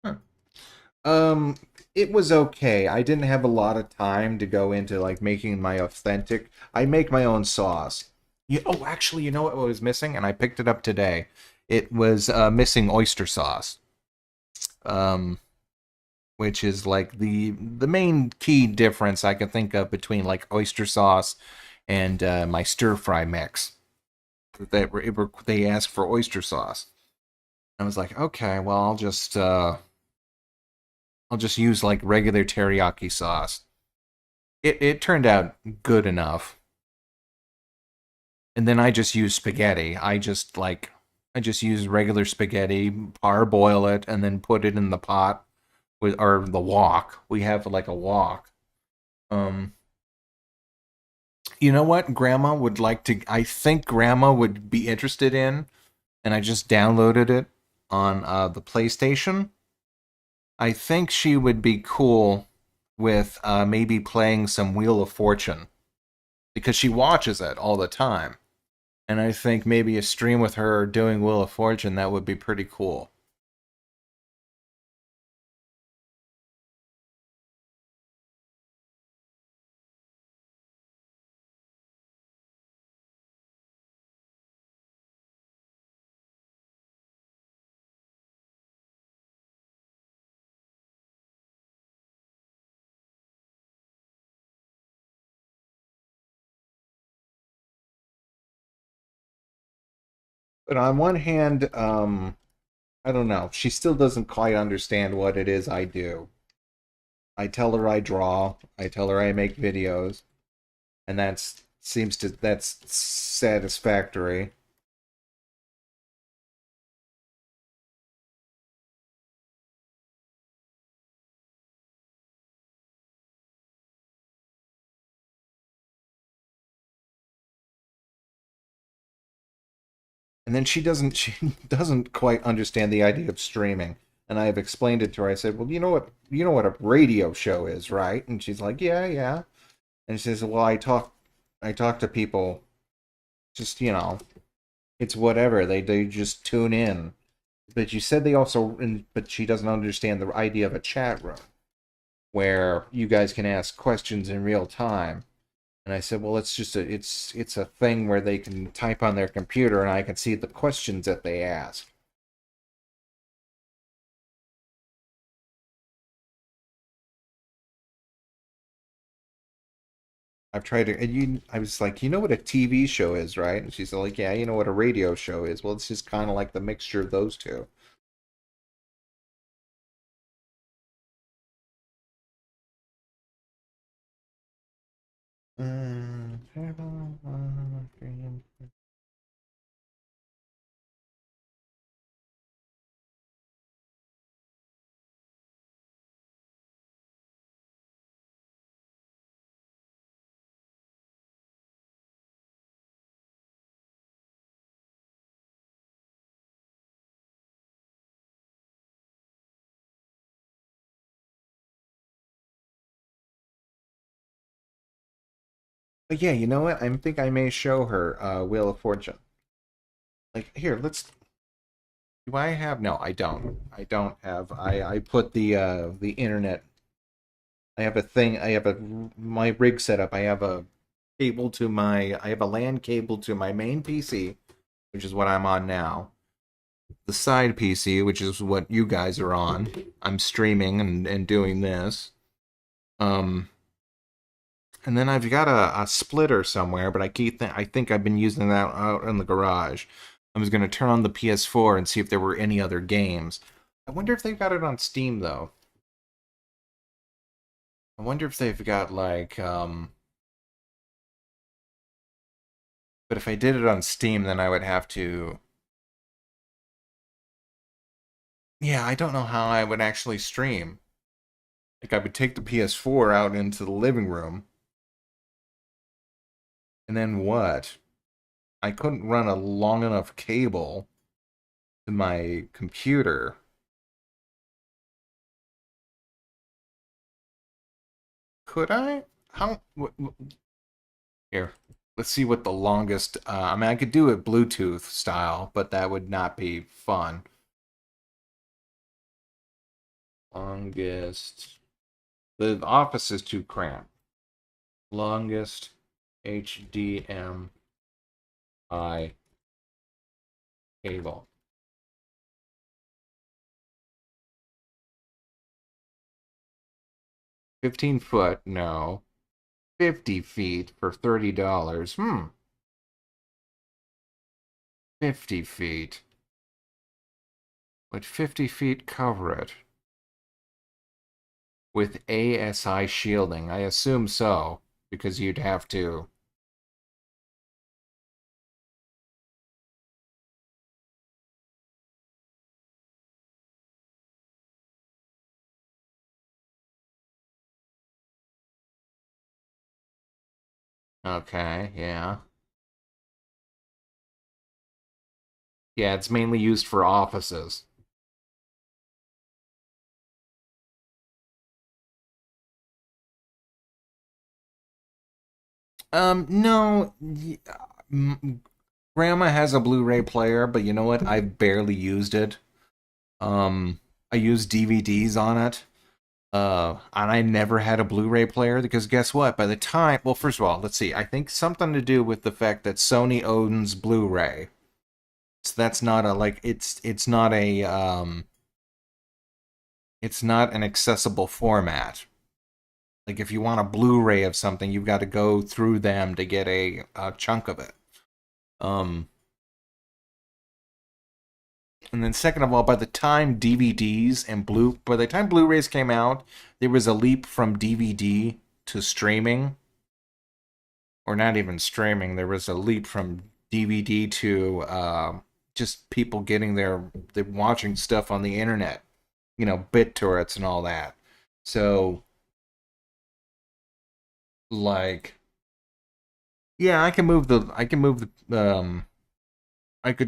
Huh. Um, it was okay. I didn't have a lot of time to go into like making my authentic. I make my own sauce. Actually, you know what was missing, and I picked it up today. It was missing oyster sauce. Um, which is like the main key difference I can think of between like oyster sauce and my stir fry mix. They asked for oyster sauce. I was like, okay, well, I'll just use like regular teriyaki sauce. It turned out good enough. And then I just use spaghetti. I just use regular spaghetti, parboil it, and then put it in the pot with or the wok. We have like a wok. Um, you know what Grandma would like to? I think Grandma would be interested in, and I just downloaded it on the PlayStation. I think she would be cool with maybe playing some Wheel of Fortune because she watches it all the time. And I think maybe a stream with her doing Wheel of Fortune, that would be pretty cool. But on one hand, I don't know. She still doesn't quite understand what it is I do. I tell her I draw. I tell her I make videos, and that's satisfactory. And then she doesn't quite understand the idea of streaming. And I have explained it to her. I said, "Well, you know what a radio show is, right?" And she's like, "Yeah, yeah." And she says, "Well, I talk to people. Just it's whatever. They just tune in." But you said they also, but she doesn't understand the idea of a chat room where you guys can ask questions in real time. And I said, well, it's a thing where they can type on their computer and I can see the questions that they ask. I've tried to, and I was like, you know what a TV show is, right? And she's like, yeah, you know what a radio show is. Well, it's just kind of like the mixture of those two. Um, but yeah, you know what? I think I may show her Wheel of Fortune. Like, here, let's. Do I have? No, I don't. I don't have. I put the internet. I have a thing. I have a my rig set up. I have a cable to my. I have a LAN cable to my main PC, which is what I'm on now. The side PC, which is what you guys are on. I'm streaming and doing this. Um, and then I've got a splitter somewhere, but I think I've been using that out in the garage. I was gonna turn on the PS4 and see if there were any other games. I wonder if they've got it on Steam though. I wonder if they've got like but if I did it on Steam then I would have to. Yeah, I don't know how I would actually stream. Like I would take the PS4 out into the living room and then what? I couldn't run a long enough cable to my computer. Could I? How? Here, let's see what the longest. I mean, I could do it Bluetooth style, but that would not be fun. Longest. The office is too cramped. Longest HDMI cable. 15 foot, no. 50 feet for $30. 50 feet. Would 50 feet cover it? With ASI shielding. I assume so, because you'd have to. Okay, yeah. Yeah, it's mainly used for offices. No. Grandma has a Blu-ray player, but you know what? I barely used it. Um, I used DVDs on it. And I never had a Blu-ray player because guess what? By the time, well, first of all, let's see. I think something to do with the fact that Sony owns Blu-ray. So that's not a like it's not an accessible format. Like if you want a Blu-ray of something, you've got to go through them to get a chunk of it. Um, and then second of all, by the time Blu-rays came out, there was a leap from DVD to streaming, or not even streaming. There was a leap from DVD to just people getting they're watching stuff on the internet, BitTorrents and all that. So like, yeah, I could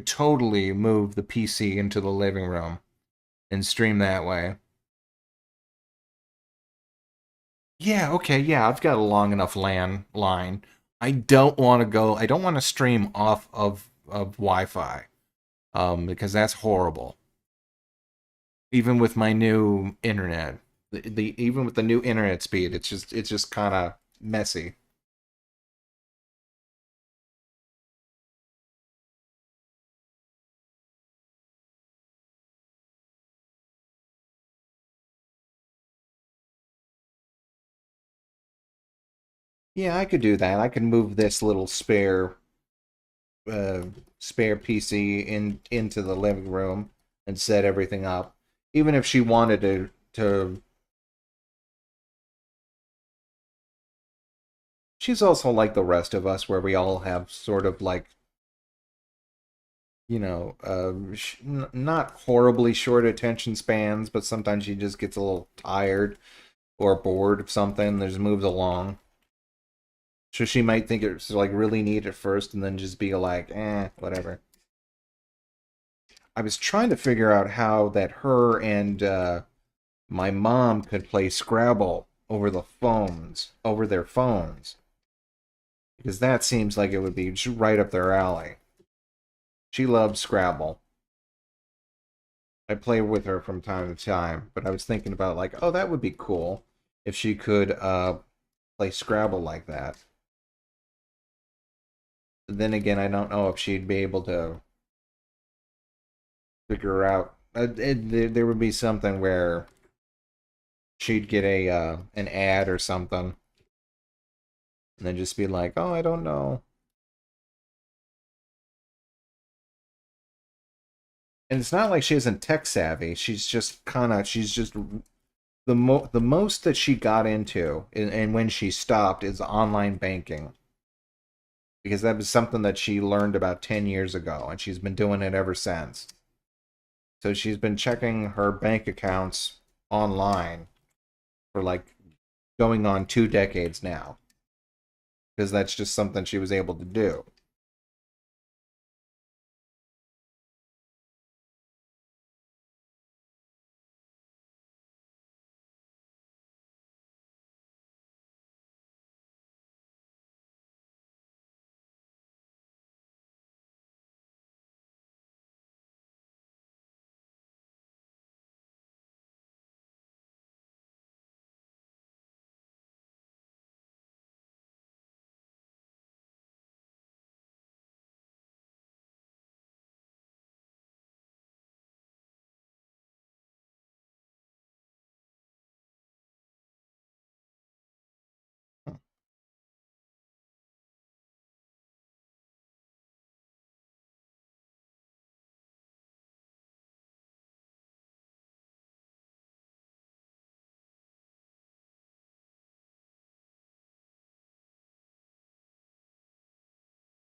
totally move the PC into the living room and stream that way. Yeah, okay, yeah, I've got a long enough LAN line. I don't want to stream off of Wi-Fi, because that's horrible. Even with my new internet, the even with the new internet speed, it's just kind of messy. Yeah, I could do that. I could move this little uh, spare PC into the living room and set everything up. Even if she wanted to she's also like the rest of us where we all have sort of like, not horribly short attention spans, but sometimes she just gets a little tired or bored of something and just moves along. So she might think it's like really neat at first and then just be like, whatever. I was trying to figure out how that her and my mom could play Scrabble over their phones, because that seems like it would be right up their alley. She loves Scrabble. I play with her from time to time, but I was thinking about like, oh, that would be cool if she could play Scrabble like that. But then again, I don't know if she'd be able to figure out. There would be something where she'd get a an ad or something, and then just be like, "Oh, I don't know." And it's not like she isn't tech savvy. She's just the most that she got into, and when she stopped, is online banking, because that was something that she learned about 10 years ago, and she's been doing it ever since. So she's been checking her bank accounts online for like going on 2 decades now, because that's just something she was able to do.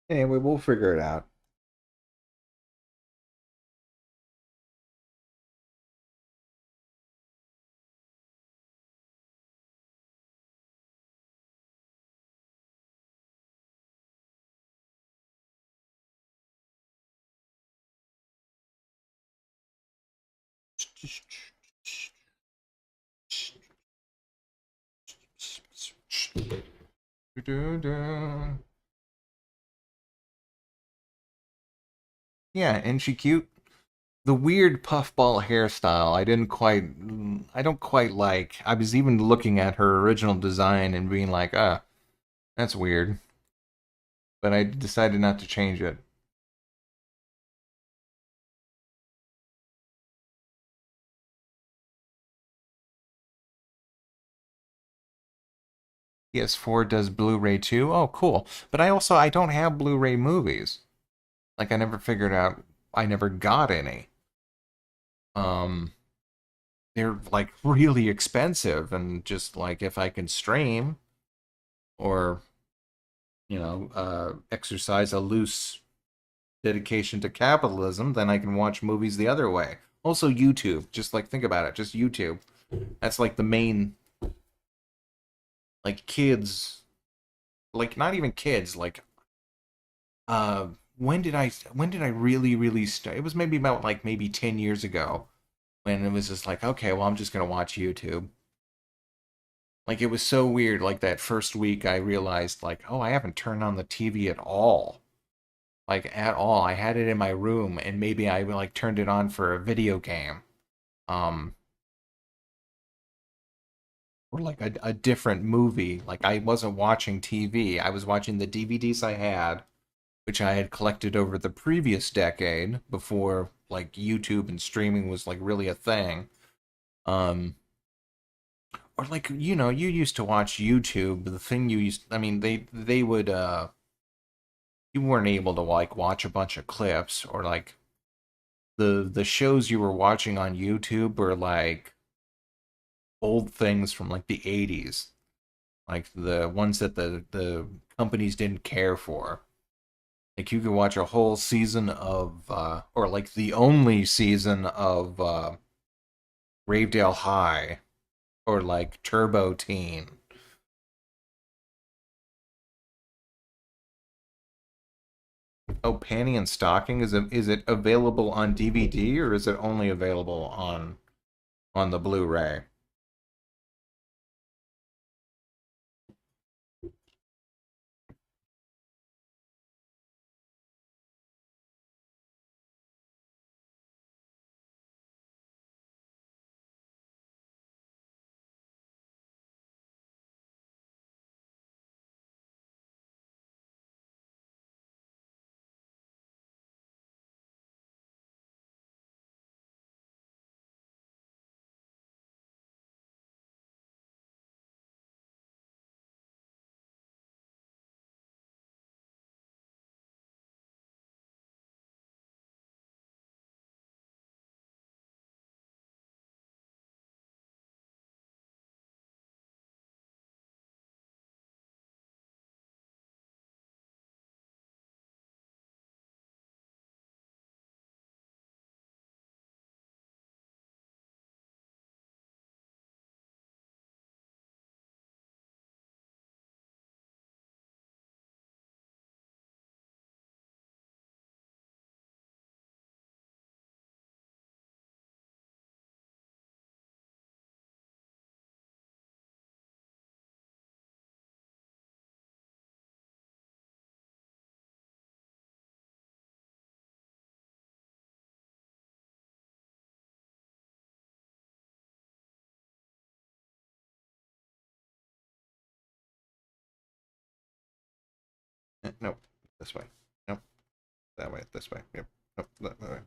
Anyway, we'll figure it out. Yeah, and she cute. The weird puffball hairstyle, I don't quite like. I was even looking at her original design and being like, that's weird. But I decided not to change it. PS4 does Blu-ray too. Oh, cool. But I don't have Blu-ray movies. Like I never figured out I never got any. Um they're like really expensive, and just like if I can stream or, exercise a loose dedication to capitalism, then I can watch movies the other way. Also YouTube, just like think about it, just YouTube. That's like the main, like kids, like not even kids, like when did I really start? It was maybe about like maybe 10 years ago when it was just like, okay, well I'm just going to watch YouTube. Like it was so weird, like that first week I realized like, oh, I haven't turned on the TV at all. Like at all. I had it in my room and maybe I like turned it on for a video game. Um or like a different movie. Like I wasn't watching TV. I was watching the DVDs I had, which I had collected over the previous decade before like YouTube and streaming was like really a thing. Um, or like, you know, you used to watch YouTube. The thing you used, I mean, they would you weren't able to like watch a bunch of clips, or like the shows you were watching on YouTube were like old things from like the 80s, like the ones that the companies didn't care for. Like you could watch a whole season of or like the only season of Ravedale High, or like Turbo Teen. Oh, Panty and Stocking, is it available on DVD, or is it only available on the Blu-ray? Nope, this way. Nope, that way. This way. Yep. Nope, that way.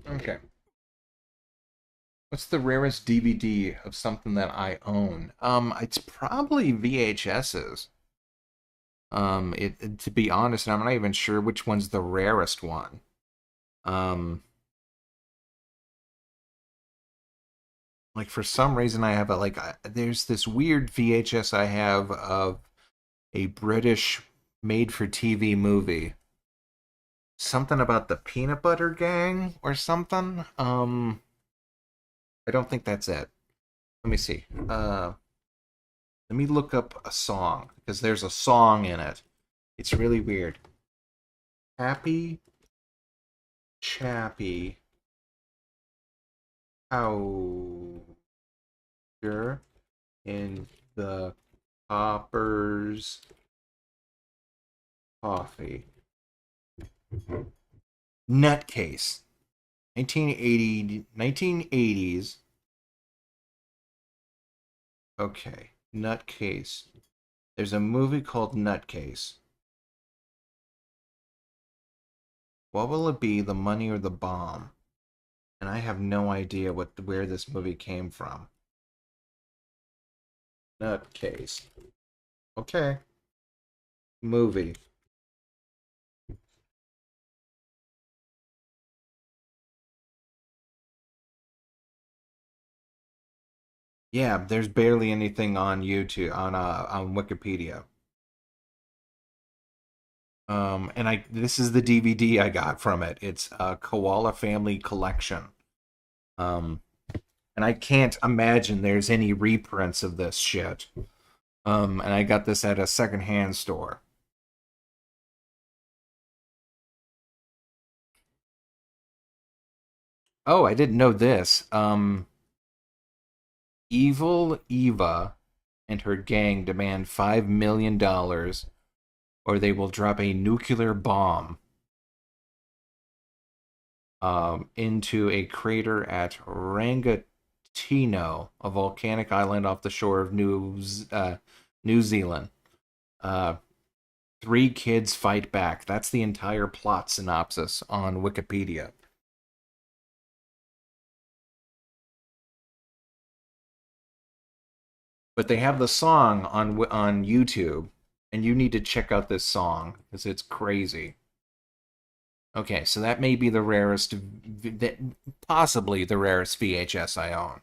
Okay. What's the rarest DVD of something that I own? It's probably VHSs. To be honest, I'm not even sure which one's the rarest one. Um, like for some reason I have there's this weird VHS I have of a British made-for-TV movie. Something about the Peanut Butter Gang or something. I don't think that's it. Let me see. Let me look up a song because there's a song in it. It's really weird. Happy Chappy Powder in the Popper's Coffee. Nutcase. 1980, 1980s. Okay. Nutcase. There's a movie called Nutcase. What will it be, the money or the bomb? And I have no idea where this movie came from. Nutcase. Okay. Movie. Yeah, there's barely anything on YouTube on Wikipedia. And I this is the DVD I got from it. It's a Koala Family Collection. Um, and I can't imagine there's any reprints of this shit. And I got this at a secondhand store. Oh, I didn't know this. Evil Eva and her gang demand $5 million, or they will drop a nuclear bomb into a crater at Rangatino, a volcanic island off the shore of New Zealand. Uh, Three kids fight back. That's the entire plot synopsis on Wikipedia. But they have the song on YouTube, and you need to check out this song because it's crazy. Okay, so that may be the rarest, possibly the rarest VHS I own.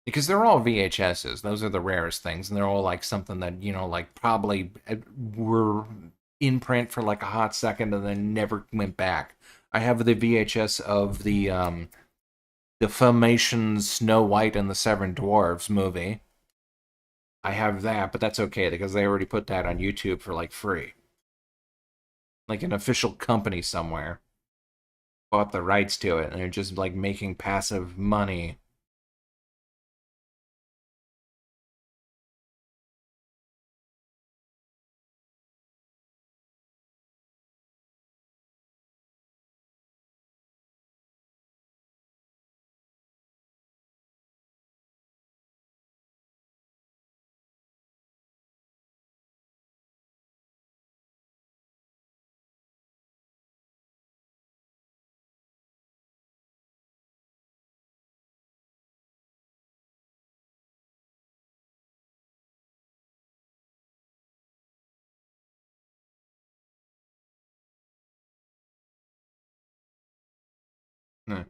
Because they're all VHSs. Those are the rarest things, and they're all like something that like probably were in print for like a hot second and then never went back. I have the VHS of the Filmation Snow White and the Seven Dwarves movie. I have that, but that's okay because they already put that on YouTube for like free. Like an official company somewhere bought the rights to it, and they're just like making passive money. Hmm.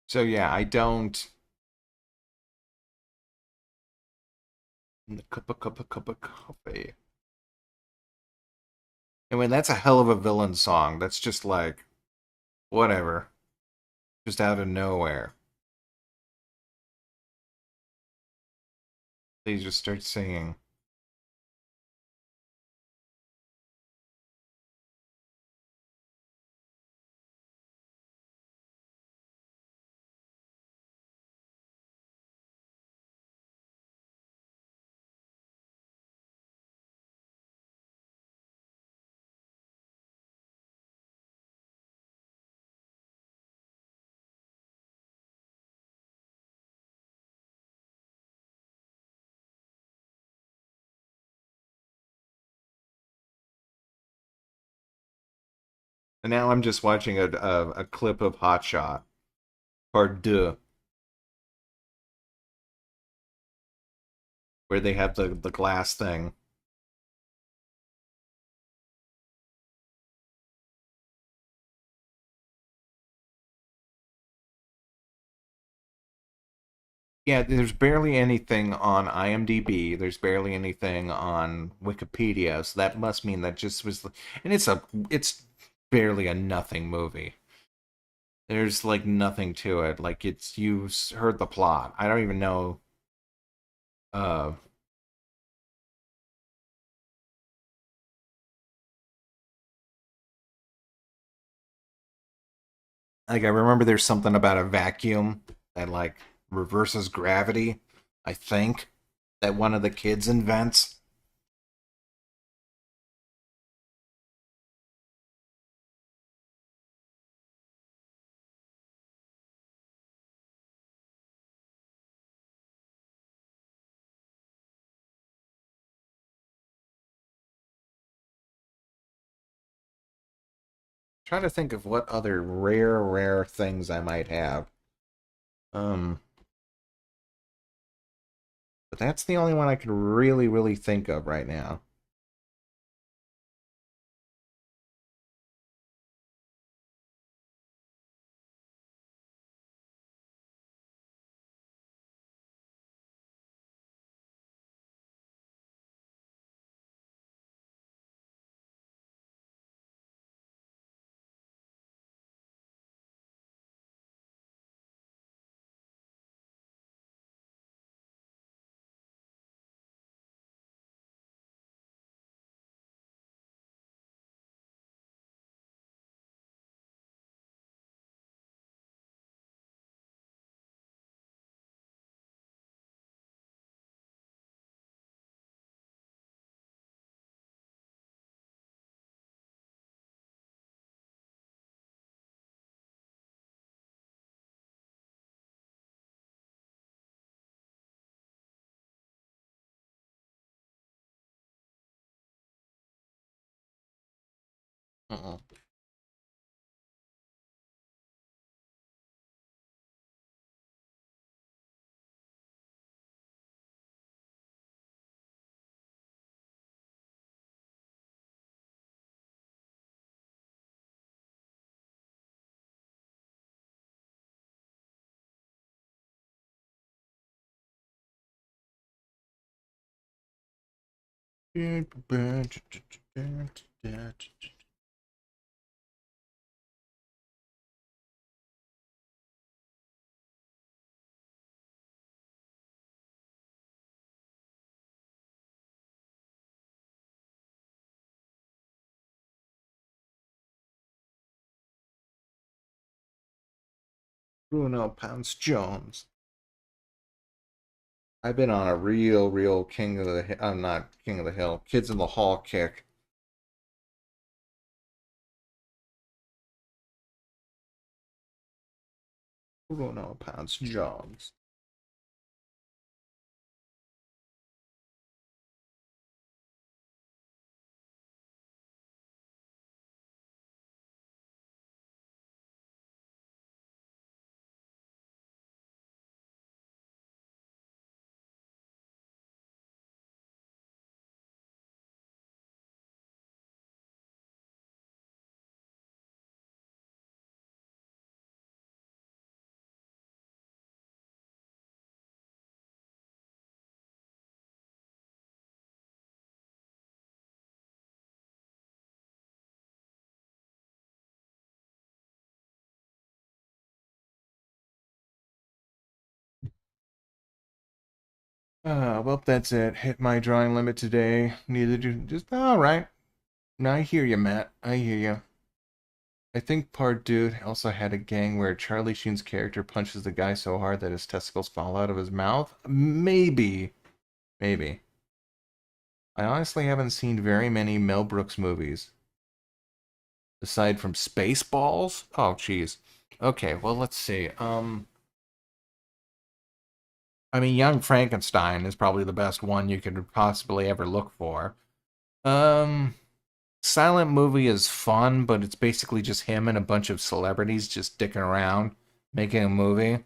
So yeah, I don't. Cup of coffee. I mean, that's a hell of a villain song. That's just like whatever, just out of nowhere. They just start singing. And now I'm just watching a clip of Hot Shot Part Deux, where they have the glass thing. Yeah, there's barely anything on IMDb. There's barely anything on Wikipedia, so that must mean that just was, and it's barely a nothing movie. There's like nothing to it. Like it's you heard the plot. I don't even know. Uh, like I remember there's something about a vacuum that like reverses gravity. I think that one of the kids invents. Trying to think of what other rare things I might have. Um, But that's the only one I can really, really think of right now. Uh-uh. Bruno Pounds Jones. I've been on a real King of the I'm not King of the Hill, Kids in the Hall kick. Bruno Pounds Jones. Well, that's it. Hit my drawing limit today. Neither do just all right. No, I hear you, Matt. I hear you. I think Part Dude also had a gang where Charlie Sheen's character punches the guy so hard that his testicles fall out of his mouth. Maybe, maybe. I honestly haven't seen very many Mel Brooks movies aside from Spaceballs. Oh, jeez. Okay, well, let's see. I mean, Young Frankenstein is probably the best one you could possibly ever look for. Um, Silent movie is fun, but it's basically just him and a bunch of celebrities just dicking around making a movie.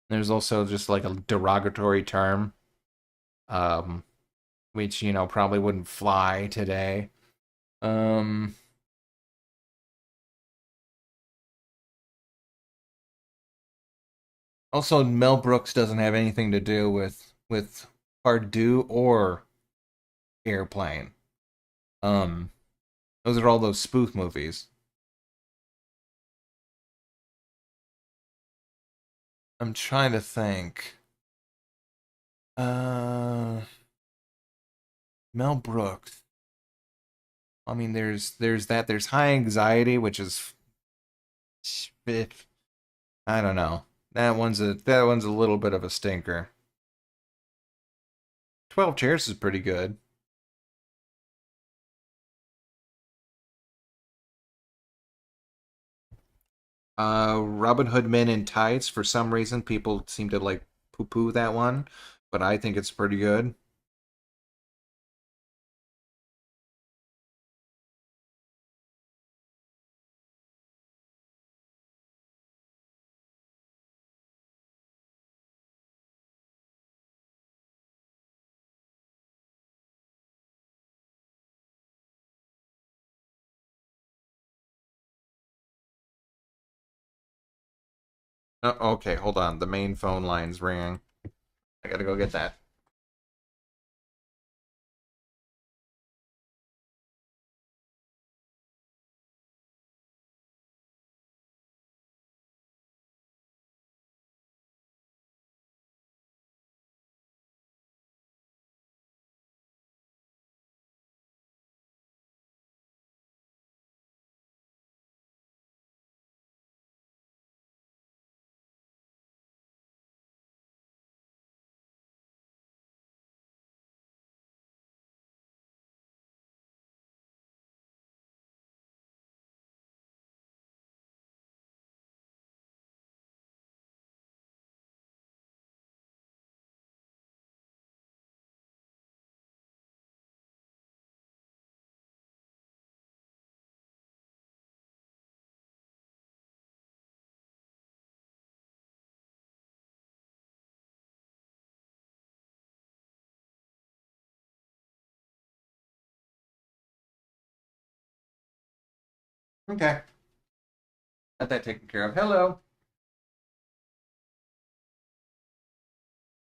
There's also just like a derogatory term, um, which probably wouldn't fly today. Um, Also, Mel Brooks doesn't have anything to do with Pardue or Airplane. Um, those are all those spoof movies. I'm trying to think. Uh, Mel Brooks. I mean, there's that. There's High Anxiety, which is I don't know. That one's a little bit of a stinker. 12 Chairs is pretty good. Robin Hood Men in Tights. For some reason, people seem to like poo-poo that one, but I think it's pretty good. Okay, hold on. The main phone line's ringing. I gotta go get that. Okay. Got that taken care of. Hello.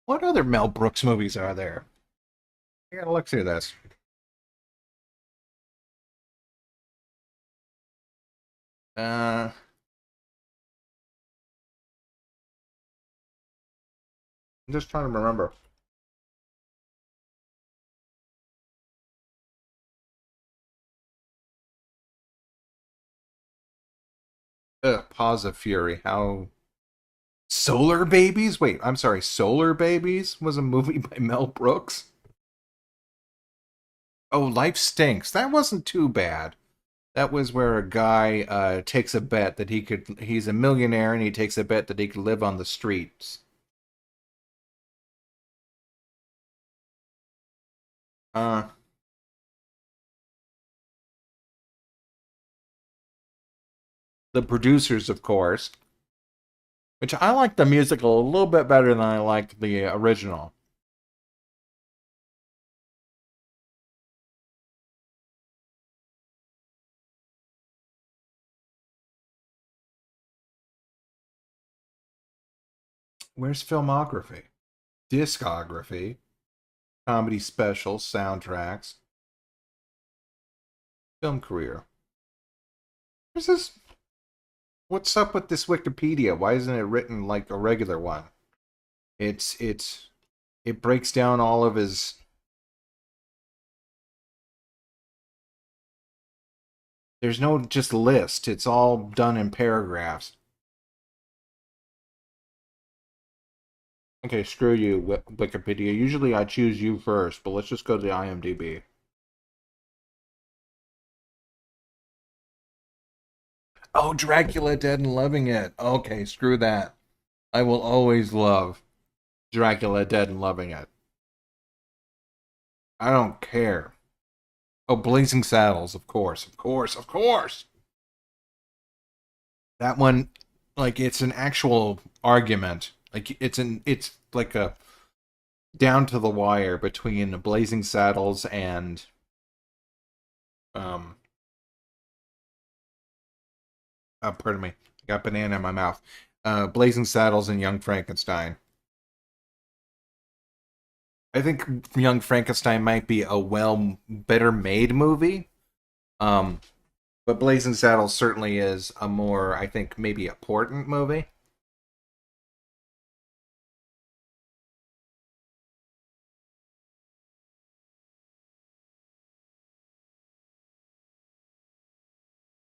What other Mel Brooks movies are there? I gotta look through this. Uh, I'm just trying to remember. Paws of Fury. How Solar Babies? Wait, I'm sorry. Solar Babies was a movie by Mel Brooks. Oh, Life Stinks. That wasn't too bad. That was where a guy takes a bet that he's a millionaire and he takes a bet that he could live on the streets. Uh, the producers, of course, which I like the musical a little bit better than I like the original. Where's filmography? Discography, comedy specials, soundtracks, film career. Where's this? What's up with this Wikipedia? Why isn't it written like a regular one? It breaks down all of his. There's no just list. It's all done in paragraphs. Okay, screw you, Wikipedia. Usually I choose you first, but let's just go to the IMDb. Oh, Dracula Dead and Loving It. Okay, screw that. I will always love Dracula Dead and Loving It. I don't care. Oh, Blazing Saddles, of course, of course, of course. That one, like, it's an actual argument. Like, it's like a down to the wire between Blazing Saddles and um. Pardon me, I got banana in my mouth. Blazing Saddles and Young Frankenstein. I think Young Frankenstein might be a better made movie. Um, but Blazing Saddles certainly is a more, I think, maybe important movie.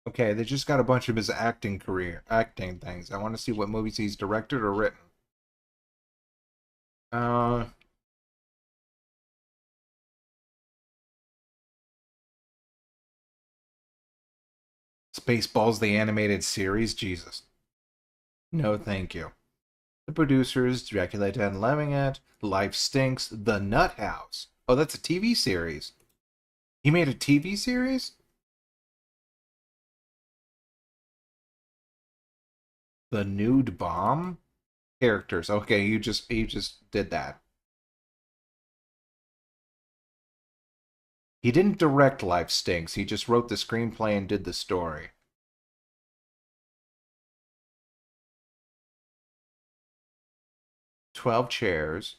Okay, they just got a bunch of his acting things. I want to see what movies he's directed or written. Uh, Spaceballs, the animated series. Jesus, no, thank you. The producers: Dracula Dead and Loving It, Life Stinks, The Nut House. Oh, that's a TV series. He made a TV series. The Nude Bomb characters. Okay, you just did that. He didn't direct Life Stinks. He just wrote the screenplay and did the story. 12 Chairs.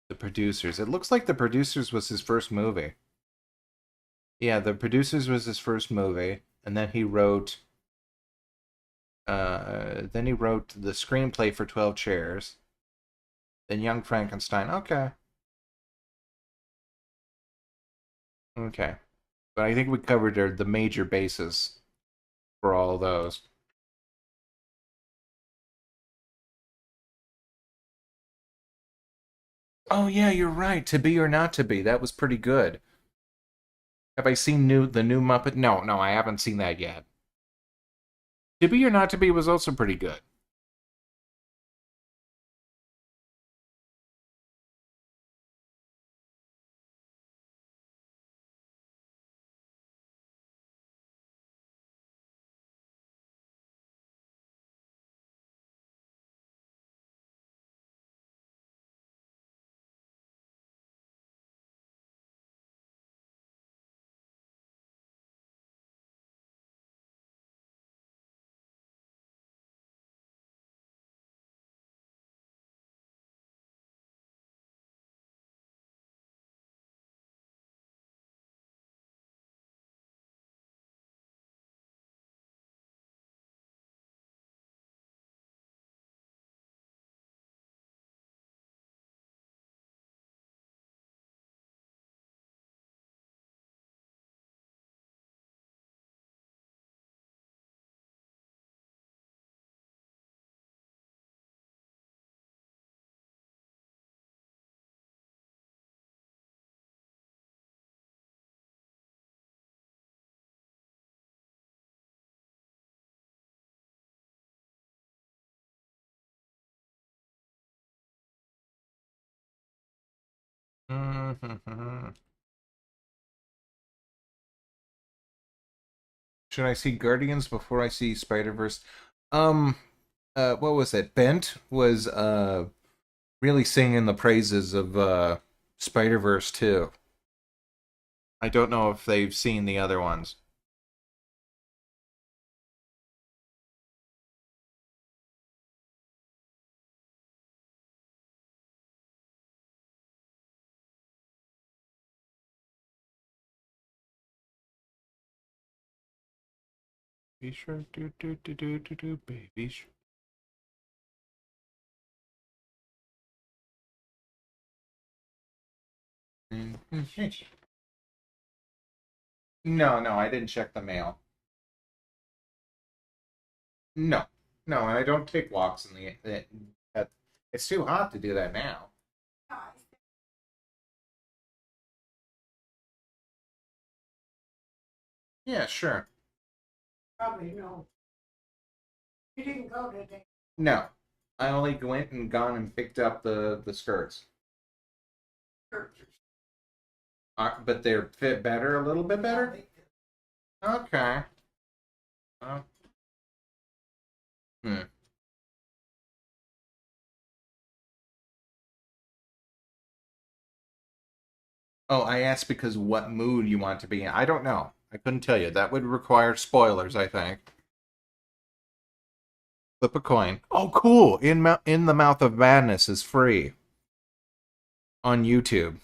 The Producers. It looks like The Producers was his first movie. Yeah, The Producers was his first movie, and then he wrote the screenplay for 12 Chairs. Then Young Frankenstein. Okay. Okay. But I think we covered the major bases for all those. Oh yeah, you're right. To Be or Not to Be. That was pretty good. Have I seen the new Muppet? No, I haven't seen that yet. To Be or Not to Be was also pretty good. Should I see Guardians before I see Spider-Verse? Um, what was it? Bent was really singing the praises of Spider-Verse too. I don't know if they've seen the other ones. Be sure do baby shark. No, I didn't check the mail. No, no, and I don't take walks in it's too hot to do that now. Yeah, sure. Probably no. You didn't go today. No, I only went and gone and picked up the skirts. But they're fit better, a little bit better. Okay. Oh, hmm. Oh, I asked because what mood you want to be in. I don't know. I couldn't tell you. That would require spoilers, I think. Flip a coin. Oh, cool. In the Mouth of Madness is free on YouTube.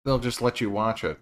They'll just let you watch it.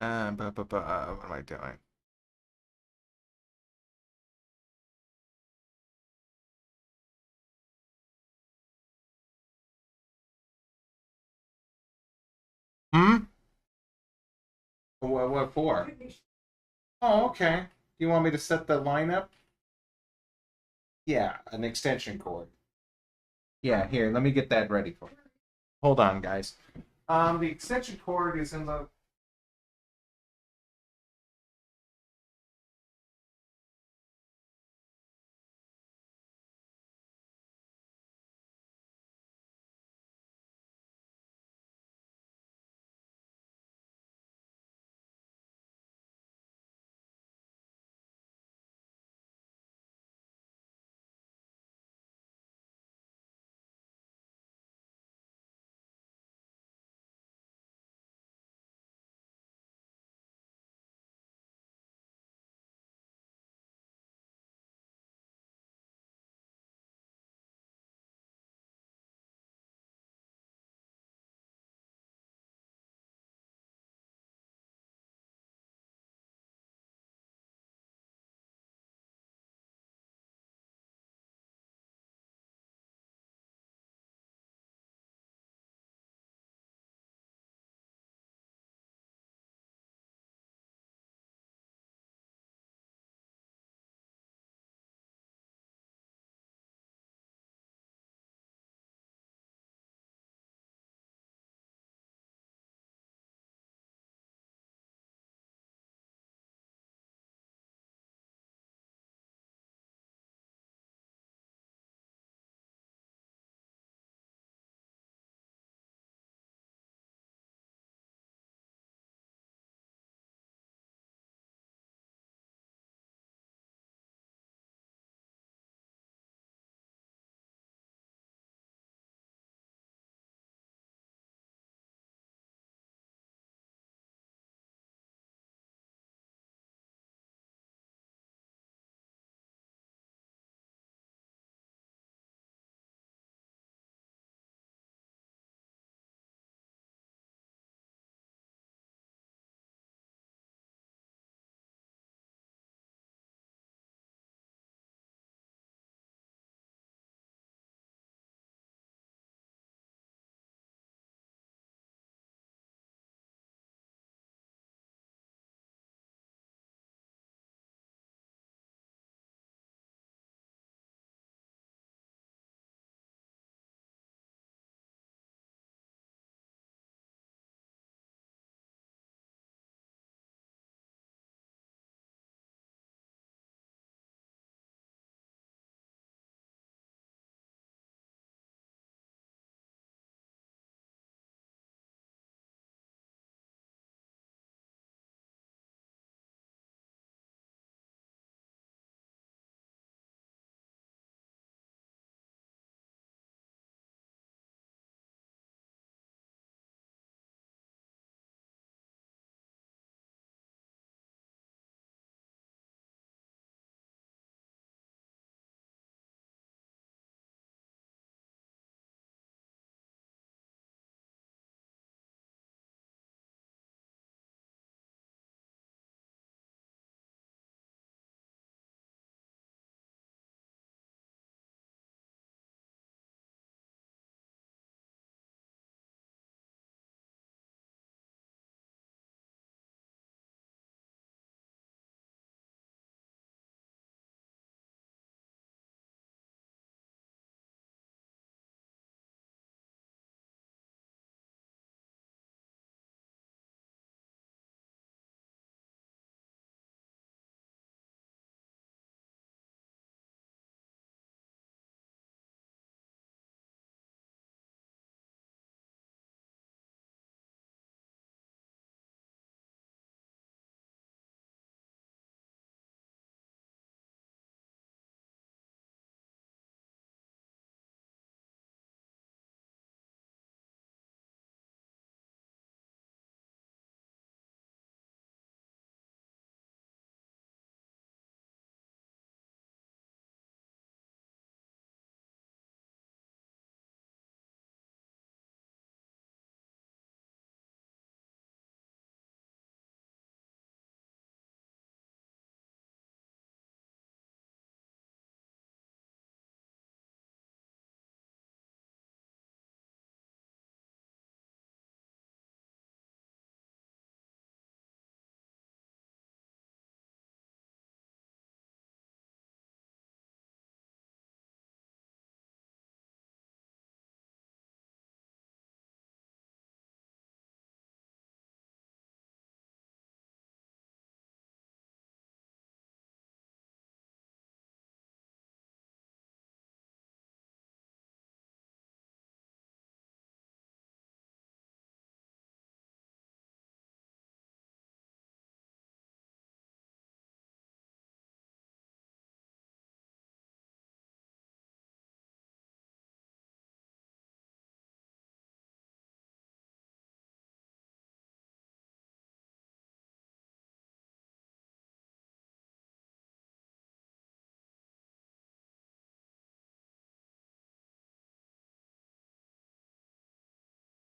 What am I doing? Hmm? What for? Oh, okay. Do you want me to set the line up? Yeah, an extension cord. Yeah, here, let me get that ready for you. Hold on, guys. The extension cord is in the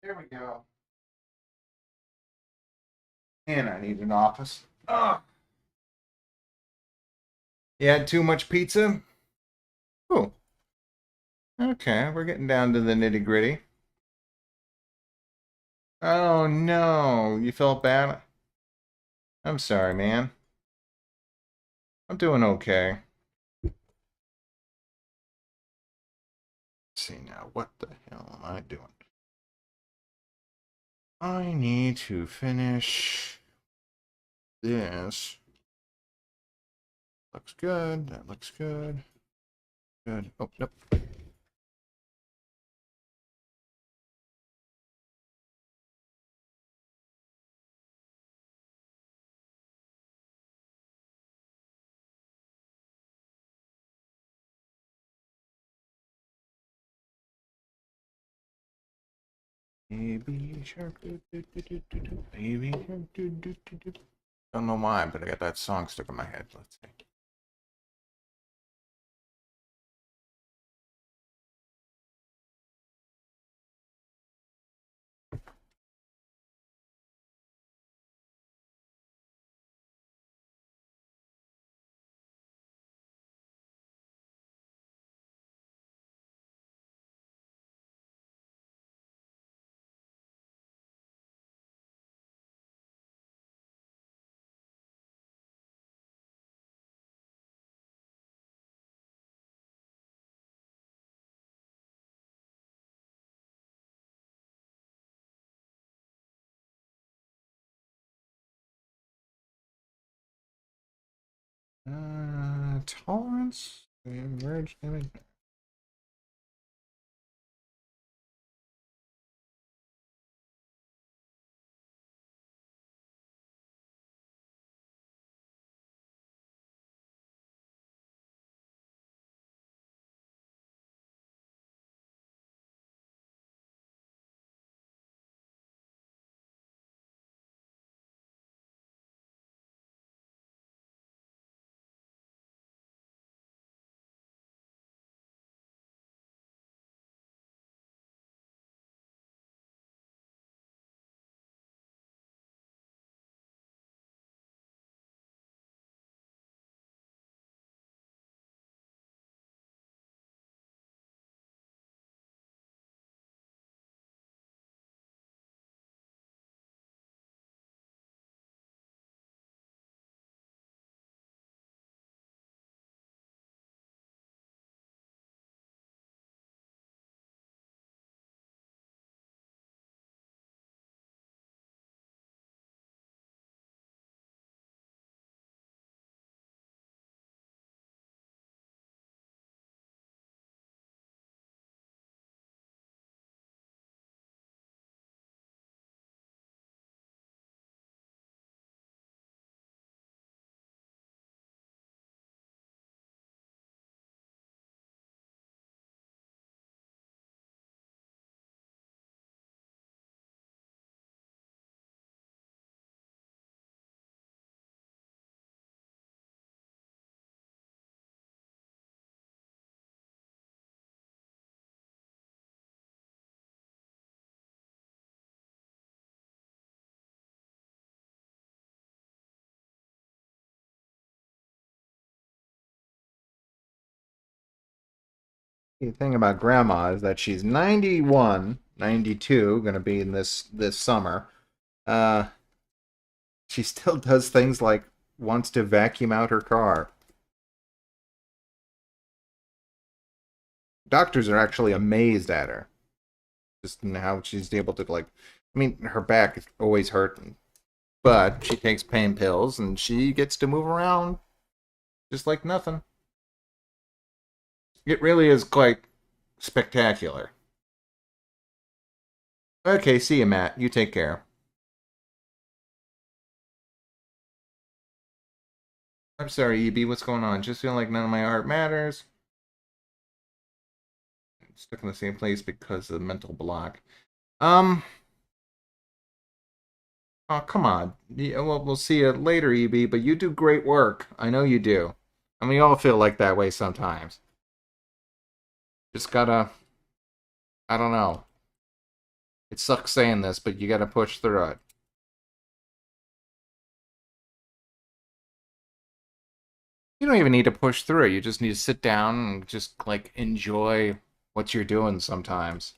There we go. And I need an office. Ugh. You had too much pizza? Oh, okay. We're getting down to the nitty gritty. Oh no, you felt bad? I'm sorry, man. I'm doing okay. Let's see now, what the hell am I doing? I need to finish this. Looks good. That looks good. Good. Oh, nope. Baby shark, baby shark, Don't know why, but I got that song stuck in my head. Let's see. Tolerance, merge image. The thing about grandma is that she's 91, 92, going to be in this summer. Uh, she still does things like wants to vacuum out her car. Doctors are actually amazed at her. Just in how she's able to like. I mean, her back is always hurting, but she takes pain pills and she gets to move around just like nothing. It really is quite spectacular. Okay, see you, Matt. You take care. I'm sorry, EB. What's going on? Just feeling like none of my art matters. I'm stuck in the same place because of the mental block. Um. Oh, come on. Yeah, well, we'll see you later, EB. But you do great work. I know you do. And we all feel like that way sometimes. Just gotta. I don't know. It sucks saying this, but you gotta push through it. You don't even need to push through it. You just need to sit down and just like enjoy what you're doing sometimes.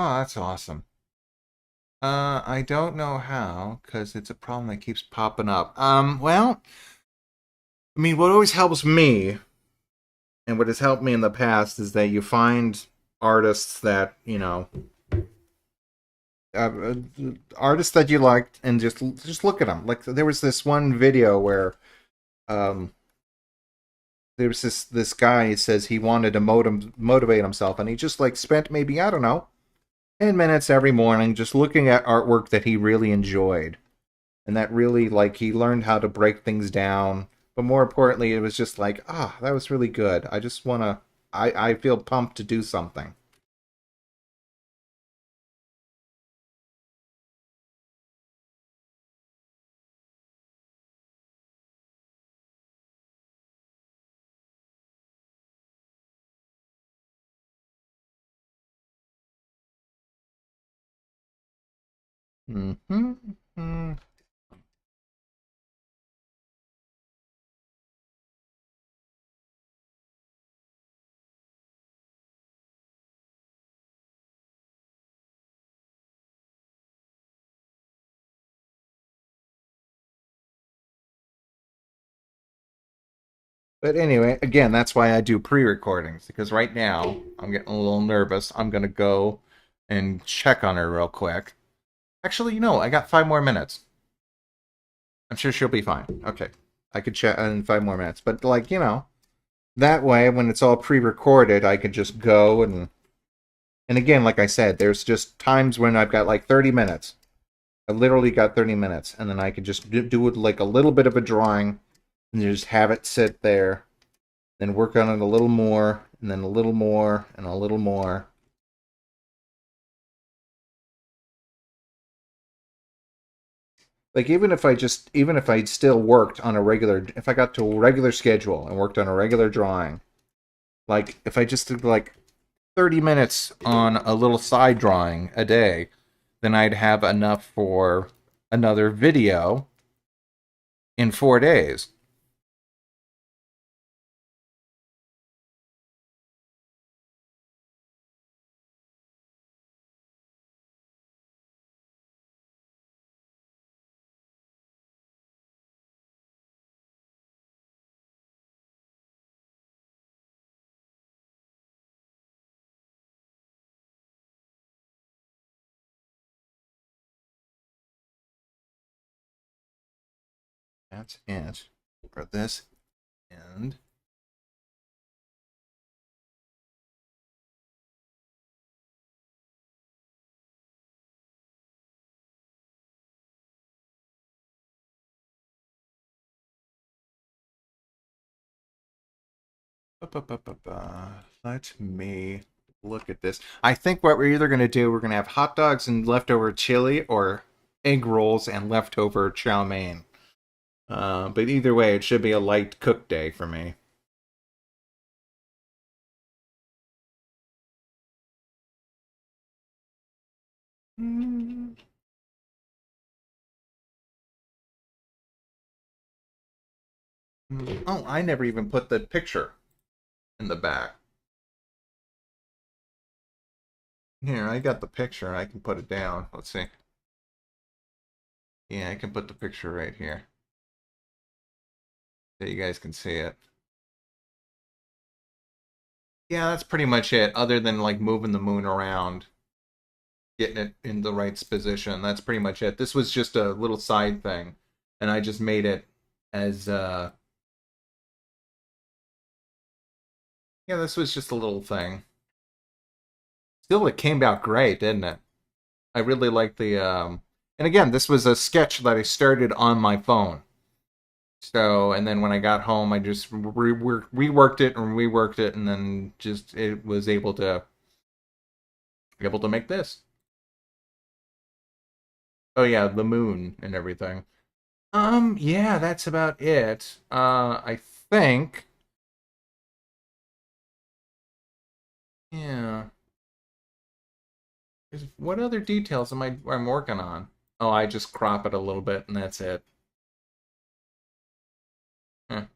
Oh, that's awesome. I don't know how, because it's a problem that keeps popping up. Well, I mean, what always helps me, and what has helped me in the past, is that you find artists that, uh, artists that you liked, and just look at them. Like, there was this one video where, um, there was this guy, he says he wanted to motivate himself, and he just, like, spent maybe, I don't know, 10 minutes every morning just looking at artwork that he really enjoyed. And that really, like, he learned how to break things down. But more importantly, it was just like, that was really good. I just want to, I feel pumped to do something. Mm-hmm. But anyway, again, that's why I do pre-recordings, because right now I'm getting a little nervous. I'm gonna go and check on her real quick. Actually, I got 5 more minutes. I'm sure she'll be fine. Okay, I could chat in 5 more minutes. But like, that way, when it's all pre-recorded, I could just go and again, like I said, there's just times when I've got like 30 minutes. I literally got 30 minutes, and then I could just do it like a little bit of a drawing, and just have it sit there, then work on it a little more, and then a little more, and a little more. Like even if I still worked on a regular, if I got to a regular schedule and worked on a regular drawing, like if I just did like 30 minutes on a little side drawing a day, then I'd have enough for another video in 4 days. That's it for this end. Let me look at this. I think what we're either going to do, we're going to have hot dogs and leftover chili, or egg rolls and leftover chow mein. But either way, it should be a light cook day for me. Mm. Oh, I never even put the picture in the back. Here, I got the picture. I can put it down. Let's see. Yeah, I can put the picture right here so you guys can see it. Yeah, that's pretty much it, other than like moving the moon around, getting it in the right position. That's pretty much it. This was just a little side thing, and I just made it as yeah, this was just a little thing. Still, it came out great, didn't it? I really like the and again, this was a sketch that I started on my phone. So, and then when I got home, I just reworked it and reworked it, and then just it was able to make this. Oh yeah, the moon and everything. Yeah, that's about it. I think. Yeah. What other details I'm working on? Oh, I just crop it a little bit and that's it.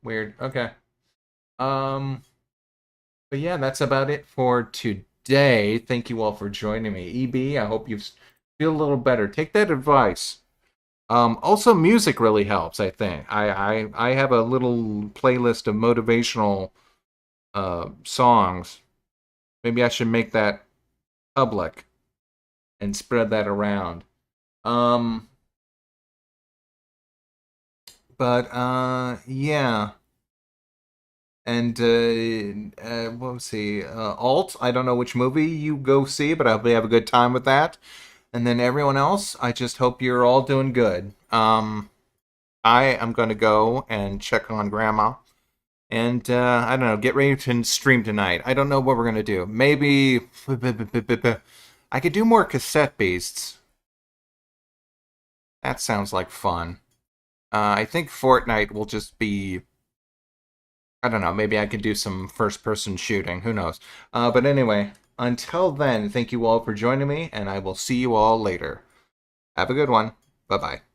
Weird. Okay. Um, but yeah, that's about it for today. Thank you all for joining me. EB, I hope you feel a little better. Take that advice. Also, music really helps. I think I have a little playlist of motivational songs. Maybe I should make that public and spread that around. Um, but yeah. And what was he? Alt. I don't know which movie you go see, but I hope you have a good time with that. And then everyone else, I just hope you're all doing good. I am going to go and check on Grandma, and I don't know, get ready to stream tonight. I don't know what we're going to do. Maybe I could do more cassette beasts. That sounds like fun. I think Fortnite will just be. I don't know. Maybe I could do some first person shooting. Who knows? But anyway, until then, thank you all for joining me, and I will see you all later. Have a good one. Bye bye.